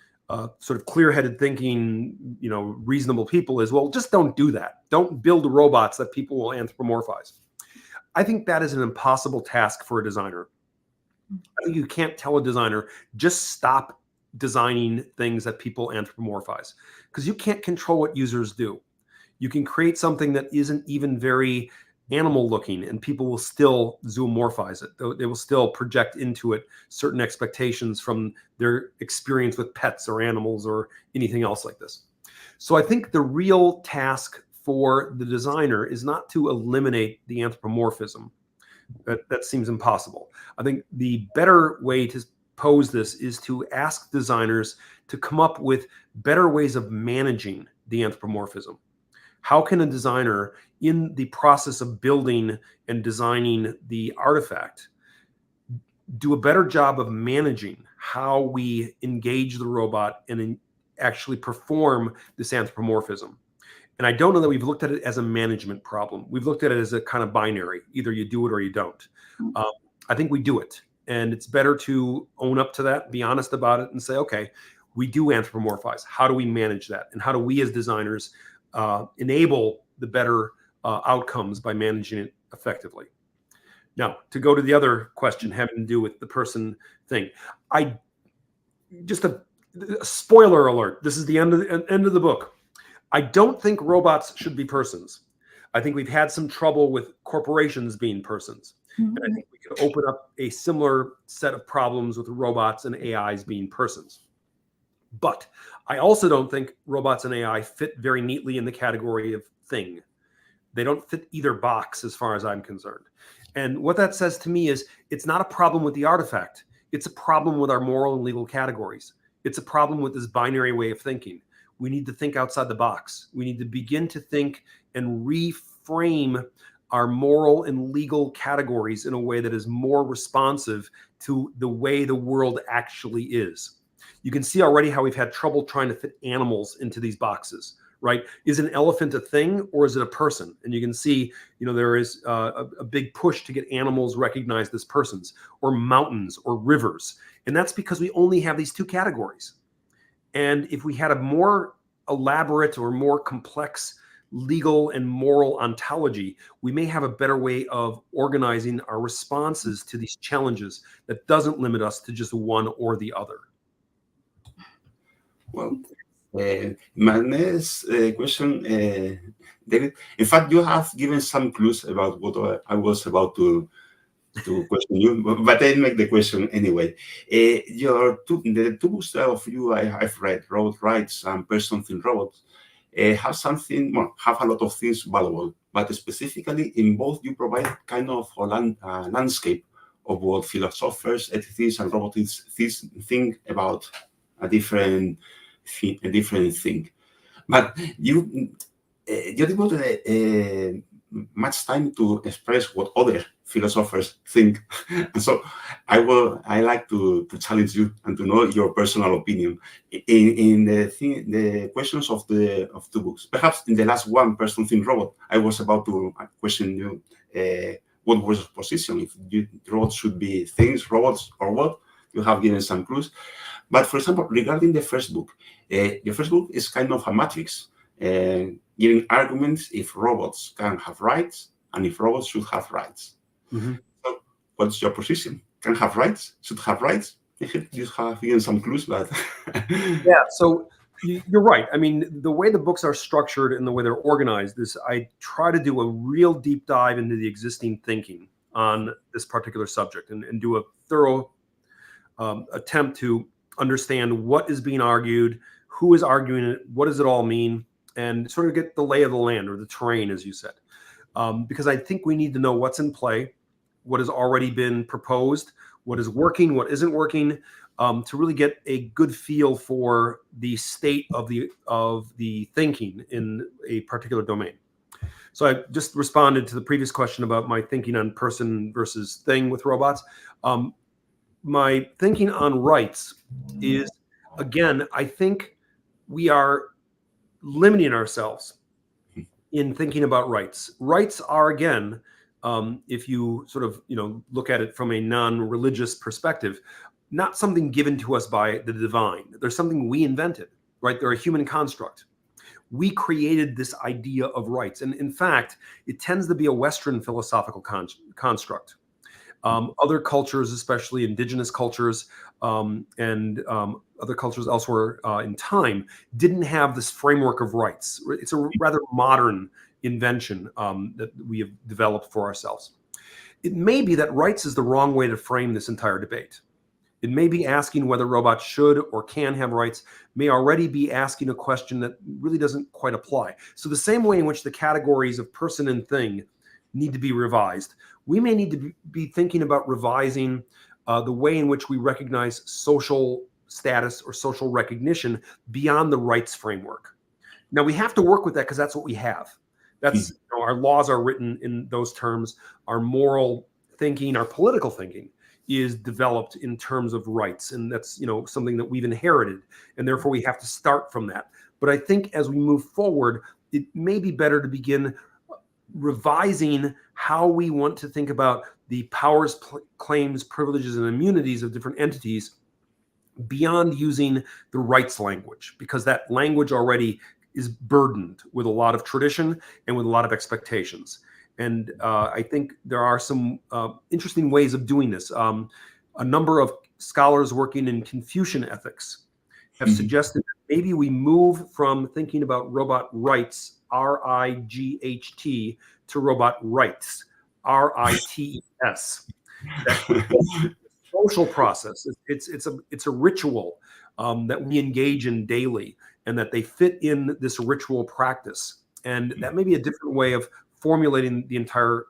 sort of clear-headed thinking, reasonable people is, well, just don't do that. Don't build robots that people will anthropomorphize. I think that is an impossible task for a designer. I think you can't tell a designer, just stop designing things that people anthropomorphize, because you can't control what users do. You can create something that isn't even very animal looking, and people will still zoomorphize it. They will still project into it certain expectations from their experience with pets or animals or anything else like this. So I think the real task for the designer is not to eliminate the anthropomorphism. That seems impossible. I think the better way to pose this is to ask designers to come up with better ways of managing the anthropomorphism. How can a designer, in the process of building and designing the artifact, do a better job of managing how we engage the robot and actually perform this anthropomorphism? And I don't know that we've looked at it as a management problem. We've looked at it as a kind of binary. Either you do it or you don't. I think we do it. And it's better to own up to that, be honest about it, and say, okay, we do anthropomorphize. How do we manage that? And how do we as designers enable the better outcomes by managing it effectively? Now, to go to the other question having to do with the person thing, just a spoiler alert. This is the end of the book. I don't think robots should be persons. I think we've had some trouble with corporations being persons. And I think we could open up a similar set of problems with robots and AIs being persons. But I also don't think robots and AI fit very neatly in the category of thing. They don't fit either box as far as I'm concerned. And what that says to me is it's not a problem with the artifact. It's a problem with our moral and legal categories. It's a problem with this binary way of thinking. We need to think outside the box. We need to begin to think and reframe our moral and legal categories in a way that is more responsive to the way the world actually is. You can see already how we've had trouble trying to fit animals into these boxes, right? Is an elephant a thing or is it a person? And you can see, there is a big push to get animals recognized as persons, or mountains or rivers. And that's because we only have these two categories. And if we had a more elaborate or more complex legal and moral ontology, we may have a better way of organizing our responses to these challenges that doesn't limit us to just one or the other. Well, my next question, David, in fact, you have given some clues about what I was about to question you, but I make the question anyway. The two books of you I've read, Robot Rights and Person Thing Robots, have a lot of things valuable, but specifically in both you provide kind of a landscape of what philosophers, ethicists, and robotists think about a different thing. But you devoted much time to express what other philosophers think, and so I like to challenge you and to know your personal opinion in the questions of the books. Perhaps in the last one, Person Think Robot, I was about to question you what was your position, if robots should be things, robots, or what. You have given some clues. But for example, regarding the first book is kind of a matrix, giving arguments if robots can have rights and if robots should have rights. Mm-hmm. So what's your position? Can have rights? Should have rights? You have given some clues, but... Yeah, so you're right. I mean, the way the books are structured and the way they're organized is I try to do a real deep dive into the existing thinking on this particular subject and do a thorough attempt to understand what is being argued, who is arguing it, what does it all mean, and sort of get the lay of the land or the terrain, as you said. Because I think we need to know what's in play, what has already been proposed, what is working, what isn't working, to really get a good feel for the state of the thinking in a particular domain. So I just responded to the previous question about my thinking on person versus thing with robots. My thinking on rights is, again, I think we are limiting ourselves in thinking about rights. Rights are, again, if you sort of look at it from a non-religious perspective, not something given to us by the divine. There's something we invented, right? They're a human construct. We created this idea of rights. And in fact, it tends to be a Western philosophical construct. Other cultures, especially indigenous cultures and other cultures elsewhere in time, didn't have this framework of rights. It's a rather modern invention that we have developed for ourselves. It may be that rights is the wrong way to frame this entire debate. It may be asking whether robots should or can have rights, may already be asking a question that really doesn't quite apply. So the same way in which the categories of person and thing need to be revised, we may need to be thinking about revising the way in which we recognize social status or social recognition beyond the rights framework. Now, we have to work with that because that's what we have. That's our laws are written in those terms. Our moral thinking, our political thinking is developed in terms of rights, and that's something that we've inherited, and therefore we have to start from that. But I think as we move forward, it may be better to begin revising how we want to think about the powers, claims, privileges, and immunities of different entities beyond using the rights language, because that language already is burdened with a lot of tradition and with a lot of expectations. And I think there are some interesting ways of doing this. A number of scholars working in Confucian ethics have suggested that maybe we move from thinking about robot rights, R-I-G-H-T, to robot rights, R-I-T-E-S. That social process, it's a ritual that we engage in daily, and that they fit in this ritual practice. And that may be a different way of formulating the entire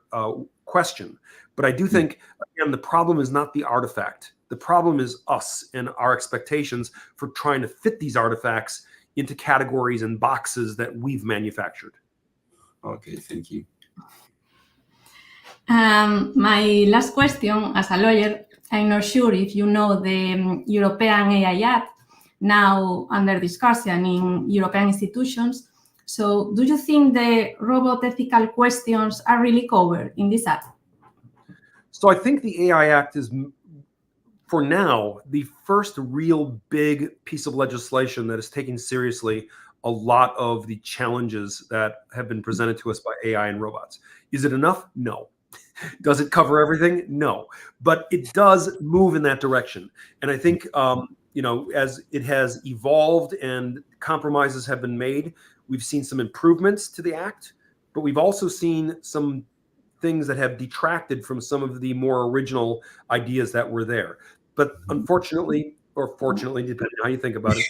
question. But I do think, again, the problem is not the artifact. The problem is us and our expectations for trying to fit these artifacts into categories and boxes that we've manufactured. Okay, thank you. My last question, as a lawyer, I'm not sure if you know the European AI Act, now under discussion in European institutions. So do you think the robot ethical questions are really covered in this act? So I think the AI Act is, for now, the first real big piece of legislation that is taking seriously a lot of the challenges that have been presented to us by AI and robots. Is it enough? No. Does it cover everything? No. But it does move in that direction. And I think, as it has evolved and compromises have been made, we've seen some improvements to the act, but we've also seen some things that have detracted from some of the more original ideas that were there. But unfortunately, or fortunately, depending on how you think about it,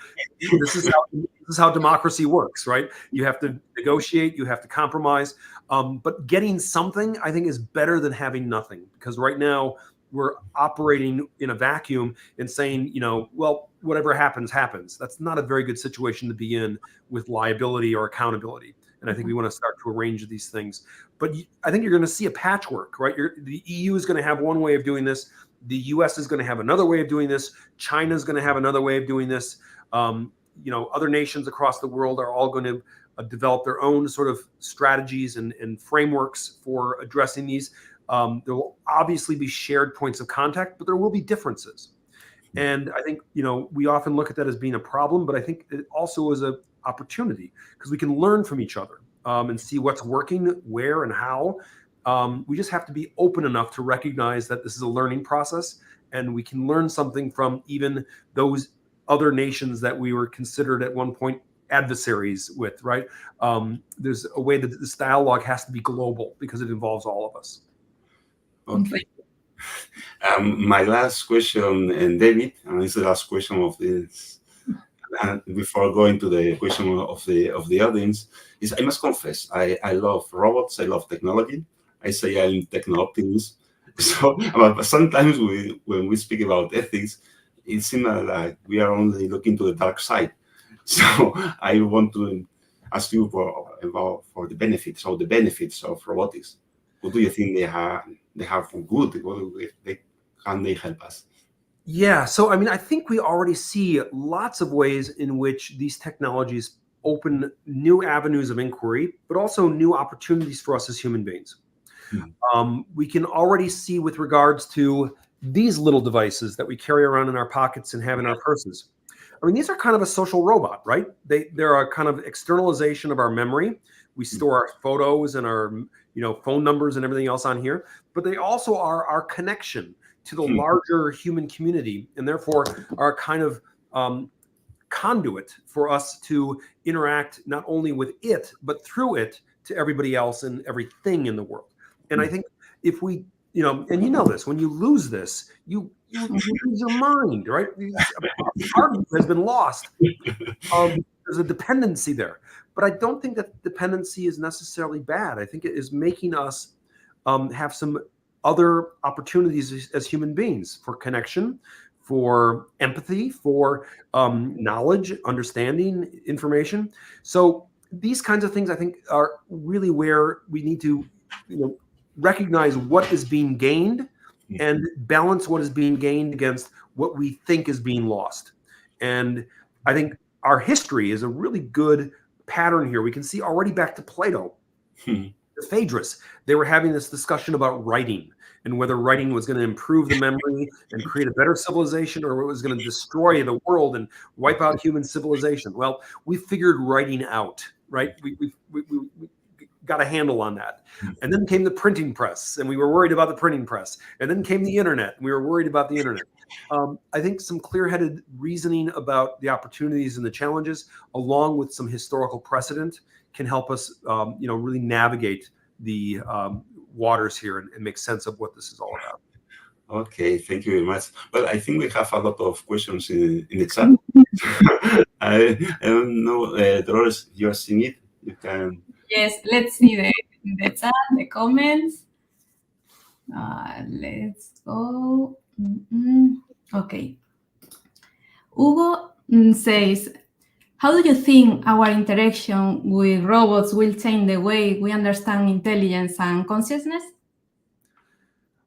this is how democracy works, right? You have to negotiate, you have to compromise. But getting something, I think, is better than having nothing, because right now we're operating in a vacuum and saying, well, whatever happens, happens. That's not a very good situation to be in with liability or accountability. And I think we want to start to arrange these things. But I think you're going to see a patchwork, right? The EU is going to have one way of doing this. The US is going to have another way of doing this. China is going to have another way of doing this. Other nations across the world are all going to develop their own sort of strategies and frameworks for addressing these. There will obviously be shared points of contact, but there will be differences. And I think, we often look at that as being a problem, but I think it also is an opportunity because we can learn from each other and see what's working, where and how. We just have to be open enough to recognize that this is a learning process and we can learn something from even those other nations that we were considered at one point adversaries with, right? There's a way that this dialogue has to be global because it involves all of us. Okay. My last question, and David, and this is the last question of this, and before going to the question of the audience, is I must confess, I love robots, I love technology. I say I'm techno-optimist. So, but sometimes when we speak about ethics, it seems like we are only looking to the dark side. So I want to ask you for the benefits of robotics. What do you think they have good? Can they help us? Yeah, so I think we already see lots of ways in which these technologies open new avenues of inquiry, but also new opportunities for us as human beings. We can already see with regards to these little devices that we carry around in our pockets and have in our purses. These are kind of a social robot, right? They're a kind of externalization of our memory. We store our photos and our phone numbers and everything else on here, but they also are our connection to the larger human community and therefore are a kind of conduit for us to interact not only with it, but through it to everybody else and everything in the world. And I think if we, and this, when you lose this, you lose your mind, right? Part of it has been lost. There's a dependency there. But I don't think that dependency is necessarily bad. I think it is making us have some other opportunities as human beings for connection, for empathy, for knowledge, understanding, information. So these kinds of things, I think, are really where we need to recognize what is being gained and balance what is being gained against what we think is being lost. And I think our history is a really good pattern here. We can see already back to Plato, the Phaedrus. They were having this discussion about writing and whether writing was going to improve the memory and create a better civilization or it was going to destroy the world and wipe out human civilization. Well, we figured writing out, right? We got a handle on that. And then came the printing press and we were worried about the printing press. And then came the internet and we were worried about the internet. I think some clear-headed reasoning about the opportunities and the challenges, along with some historical precedent, can help us, really navigate the waters here and make sense of what this is all about. Okay, thank you very much. Well, I think we have a lot of questions in the chat. I don't know, Dolores, you are seeing it? You can. Yes, let's see the chat, the comments. Let's go. Okay. Hugo says, how do you think our interaction with robots will change the way we understand intelligence and consciousness?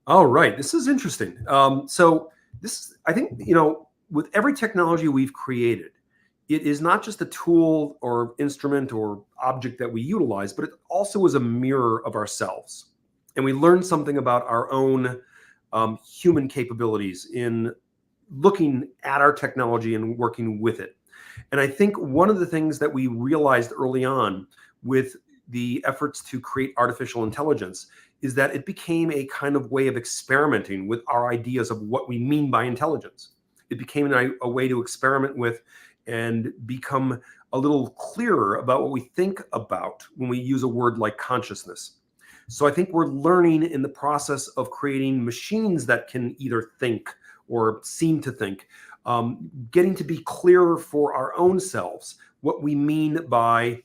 Oh, right. This is interesting. So this, I think, with every technology we've created, it is not just a tool or instrument or object that we utilize, but it also is a mirror of ourselves. And we learn something about our own human capabilities in looking at our technology and working with it. And I think one of the things that we realized early on with the efforts to create artificial intelligence is that it became a kind of way of experimenting with our ideas of what we mean by intelligence. It became a way to experiment with and become a little clearer about what we think about when we use a word like consciousness. So I think we're learning in the process of creating machines that can either think or seem to think, getting to be clearer for our own selves what we mean by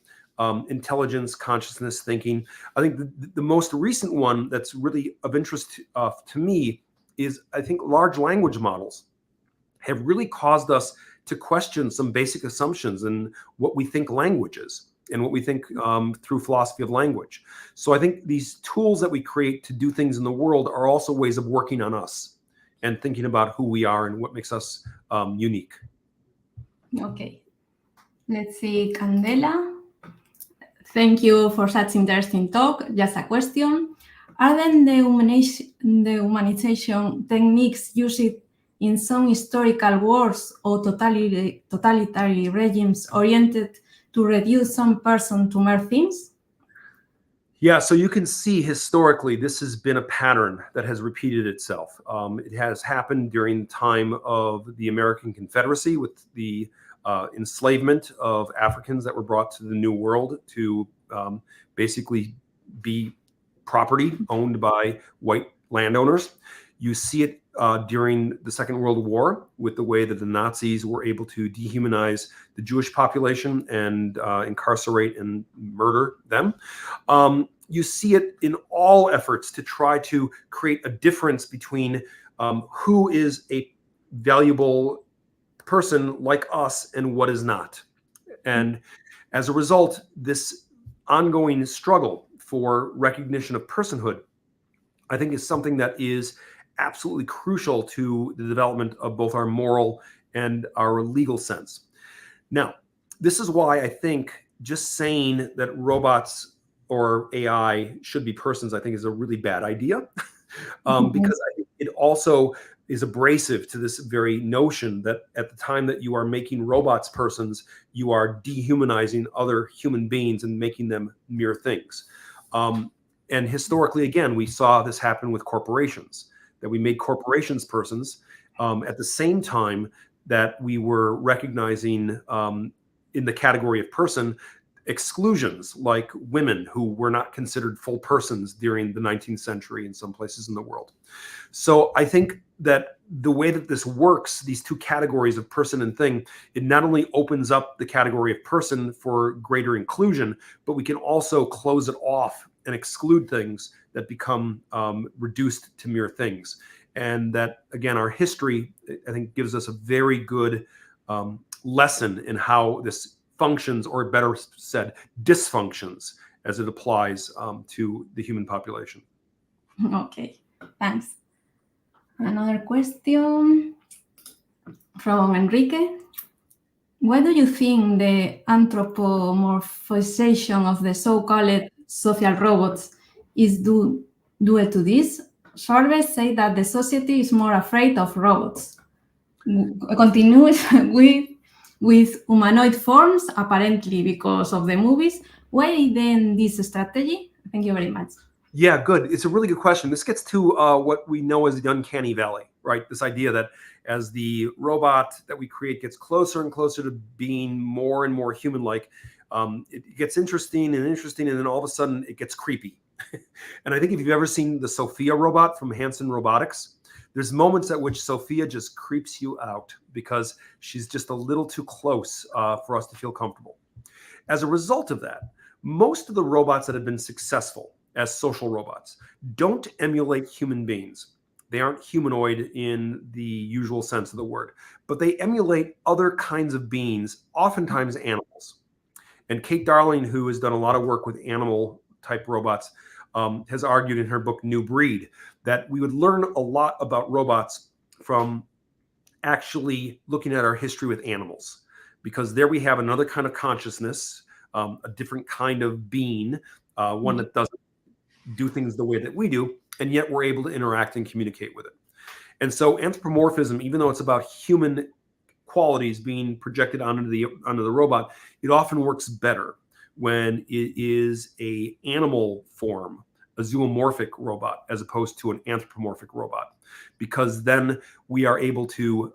intelligence, consciousness, thinking. I think the most recent one that's really of interest to me is I think large language models have really caused us to question some basic assumptions in what we think language is and what we think through philosophy of language. So I think these tools that we create to do things in the world are also ways of working on us and thinking about who we are and what makes us unique. Okay. Let's see, Candela. Thank you for such interesting talk. Just a question. Are then the humanization techniques used in some historical wars or totalitarian regimes oriented to reduce some person to mere things? Yeah, so you can see historically this has been a pattern that has repeated itself. It has happened during the time of the American Confederacy with the enslavement of Africans that were brought to the New World to basically be property owned by white landowners. You see it during the Second World War with the way that the Nazis were able to dehumanize the Jewish population and incarcerate and murder them. You see it in all efforts to try to create a difference between who is a valuable person like us and what is not. And as a result, this ongoing struggle for recognition of personhood, I think, is something that is absolutely crucial to the development of both our moral and our legal sense. Now, this is why I think just saying that robots or AI should be persons, I think, is a really bad idea, because I think it also is abrasive to this very notion that at the time that you are making robots persons, you are dehumanizing other human beings and making them mere things. And historically, again, we saw this happen with corporations, that we made corporations persons at the same time that we were recognizing in the category of person exclusions like women who were not considered full persons during the 19th century in some places in the world. So I think that the way that this works, these two categories of person and thing, it not only opens up the category of person for greater inclusion, but we can also close it off and exclude things that become reduced to mere things. And that, again, our history, I think, gives us a very good lesson in how this functions, or better said, dysfunctions, as it applies to the human population. Okay, thanks. Another question from Enrique. Why do you think the anthropomorphization of the so-called social robots is due to this? Surveys say that the society is more afraid of robots. Continues with humanoid forms, apparently because of the movies. Why then this strategy? Thank you very much. Yeah, good. It's a really good question. This gets to what we know as the uncanny valley, right? This idea that as the robot that we create gets closer and closer to being more and more human-like, it gets interesting, and then all of a sudden it gets creepy. And I think if you've ever seen the Sophia robot from Hanson Robotics, there's moments at which Sophia just creeps you out because she's just a little too close for us to feel comfortable. As a result of that, most of the robots that have been successful as social robots don't emulate human beings. They aren't humanoid in the usual sense of the word, but they emulate other kinds of beings, oftentimes animals. And Kate Darling, who has done a lot of work with animal type robots, has argued in her book New Breed that we would learn a lot about robots from actually looking at our history with animals, because there we have another kind of consciousness, a different kind of being, one that doesn't do things the way that we do, and yet we're able to interact and communicate with it. And so anthropomorphism, even though it's about human qualities being projected onto the robot, it often works better when it is a animal form, a zoomorphic robot, as opposed to an anthropomorphic robot, because then we are able to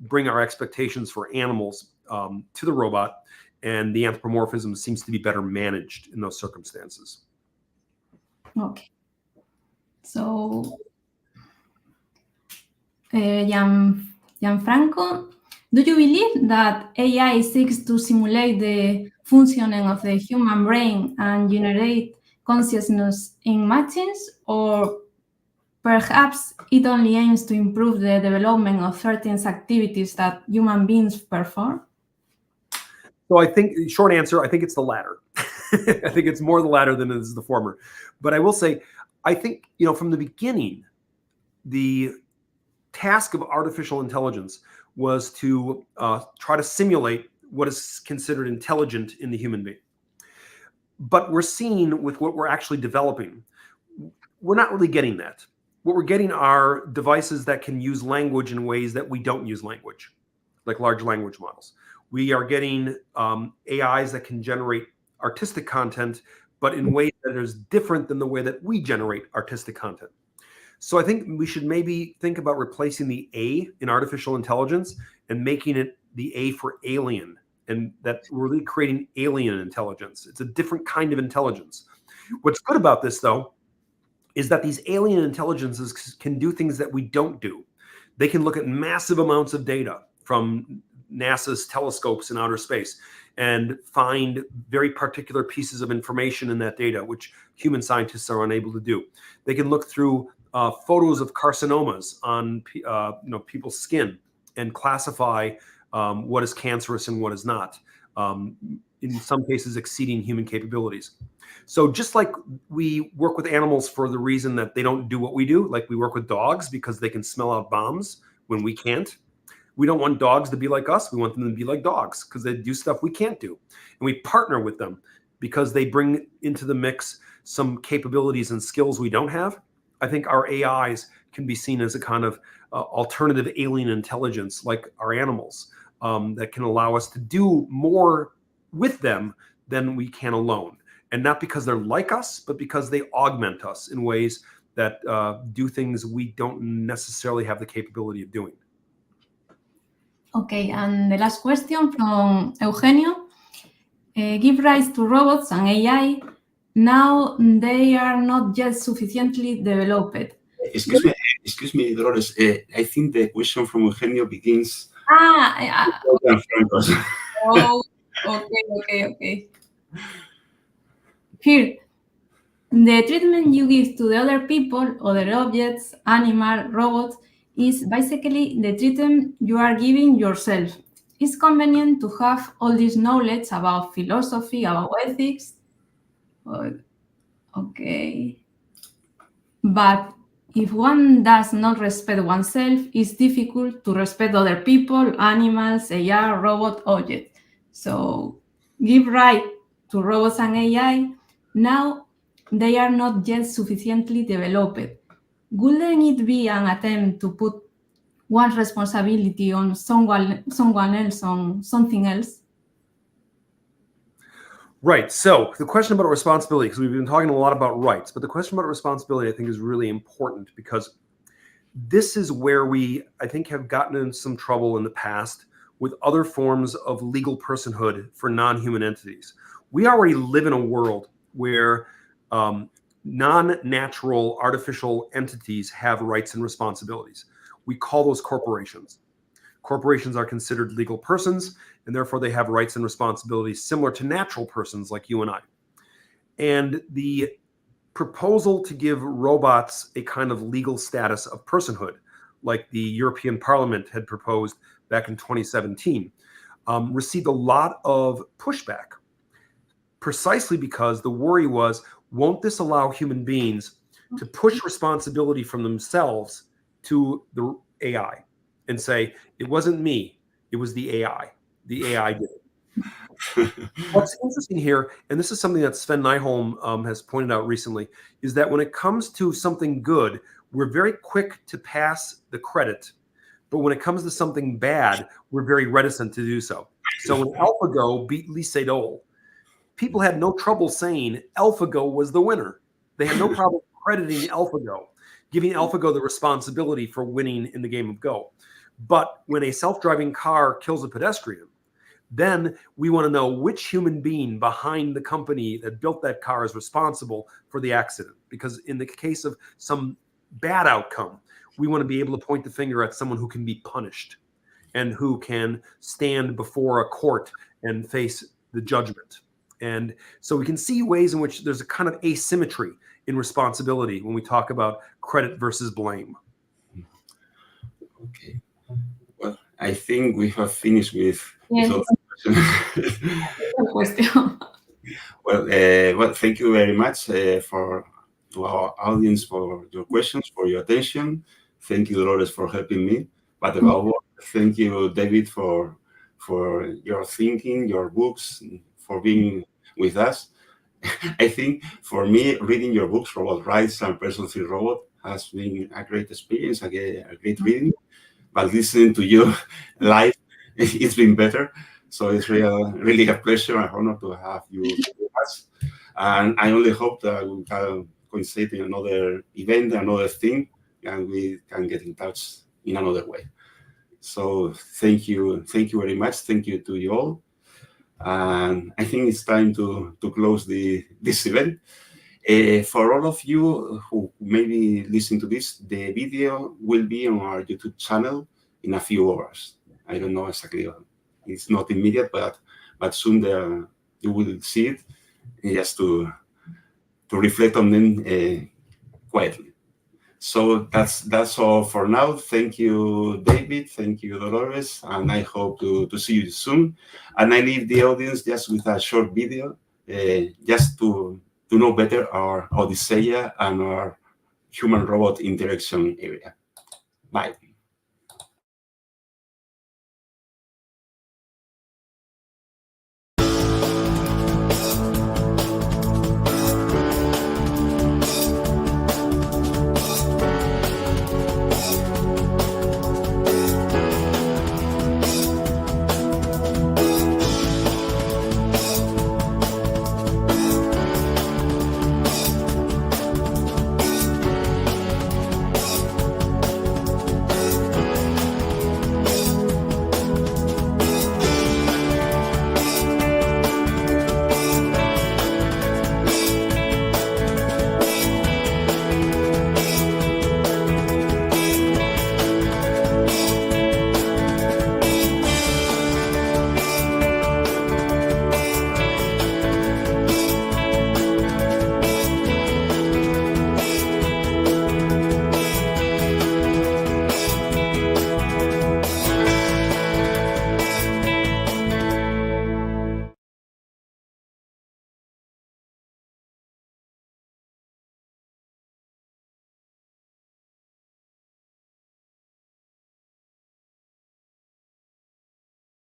bring our expectations for animals to the robot, and the anthropomorphism seems to be better managed in those circumstances. Okay. So, Gianfranco, do you believe that AI seeks to simulate the functioning of the human brain and generate consciousness in machines, or perhaps it only aims to improve the development of certain activities that human beings perform? So I think, short answer, I think it's the latter. I think it's more the latter than it is the former. But I will say, I think, from the beginning, the task of artificial intelligence was to try to simulate what is considered intelligent in the human being. But we're seeing with what we're actually developing, we're not really getting that. What we're getting are devices that can use language in ways that we don't use language, like large language models. We are getting AIs that can generate artistic content, but in ways that is different than the way that we generate artistic content. So I think we should maybe think about replacing the A in artificial intelligence and making it the A for alien, and that we're really creating alien intelligence. It's a different kind of intelligence. What's good about this, though, is that these alien intelligences can do things that we don't do. They can look at massive amounts of data from NASA's telescopes in outer space and find very particular pieces of information in that data, which human scientists are unable to do. They can look through photos of carcinomas on people's skin and classify what is cancerous and what is not, in some cases exceeding human capabilities. So just like we work with animals for the reason that they don't do what we do, like we work with dogs because they can smell out bombs when we can't. We don't want dogs to be like us. We want them to be like dogs because they do stuff we can't do. And we partner with them because they bring into the mix some capabilities and skills we don't have. I think our AIs can be seen as a kind of alternative alien intelligence like our animals that can allow us to do more with them than we can alone. And not because they're like us, but because they augment us in ways that do things we don't necessarily have the capability of doing. Okay, and the last question from Eugenio. Give rise to robots and AI. Now they are not yet sufficiently developed. Excuse me, Dolores. I think the question from Eugenio begins. Oh, okay. Here, the treatment you give to the other people, other objects, animal, robots, is basically the treatment you are giving yourself. It's convenient to have all this knowledge about philosophy, about ethics. Okay. But if one does not respect oneself, it's difficult to respect other people, animals, AI, robot, objects. So give right to robots and AI. Now they are not yet sufficiently developed. Wouldn't it be an attempt to put one's responsibility on someone else, on something else? Right. So the question about responsibility, because we've been talking a lot about rights, but the question about responsibility, I think, is really important because this is where we, I think, have gotten in some trouble in the past with other forms of legal personhood for non-human entities. We already live in a world where non-natural artificial entities have rights and responsibilities. We call those corporations. Corporations are considered legal persons, and therefore they have rights and responsibilities similar to natural persons like you and I. And the proposal to give robots a kind of legal status of personhood, like the European Parliament had proposed back in 2017, received a lot of pushback, precisely because the worry was, won't this allow human beings to push responsibility from themselves to the AI and say, it wasn't me, it was the AI. The AI did it. What's interesting here, and this is something that Sven Nyholm has pointed out recently, is that when it comes to something good, we're very quick to pass the credit. But when it comes to something bad, we're very reticent to do so. So when AlphaGo beat Lee Sedol, people had no trouble saying AlphaGo was the winner. They had no problem crediting AlphaGo, giving AlphaGo the responsibility for winning in the game of Go. But when a self-driving car kills a pedestrian, then we want to know which human being behind the company that built that car is responsible for the accident. Because in the case of some bad outcome, we want to be able to point the finger at someone who can be punished and who can stand before a court and face the judgment. And so we can see ways in which there's a kind of asymmetry in responsibility when we talk about credit versus blame. Okay. Well, I think we have finished with Yes. all the questions. Well, thank you very much for to our audience for your questions, for your attention. Thank you, Dolores, for helping me. But above all, thank you, David, for your thinking, your books, for being with us. I think for me, reading your books, Robot Rights and Person Through Robot, has been a great experience, a great reading. But listening to you live, it's been better. So it's really a pleasure and honor to have you with us. And I only hope that we can coincide in another event, another thing, and we can get in touch in another way. So thank you very much. Thank you to you all. And I think it's time to close this event. For all of you who maybe listen to this, the video will be on our YouTube channel in a few hours. I don't know exactly. It's not immediate, but soon you will see it, just to reflect on them quietly. So that's all for now. Thank you, David. Thank you, Dolores. And I hope to see you soon. And I leave the audience just with a short video, just to know better our Odysseia and our human-robot interaction area. Bye.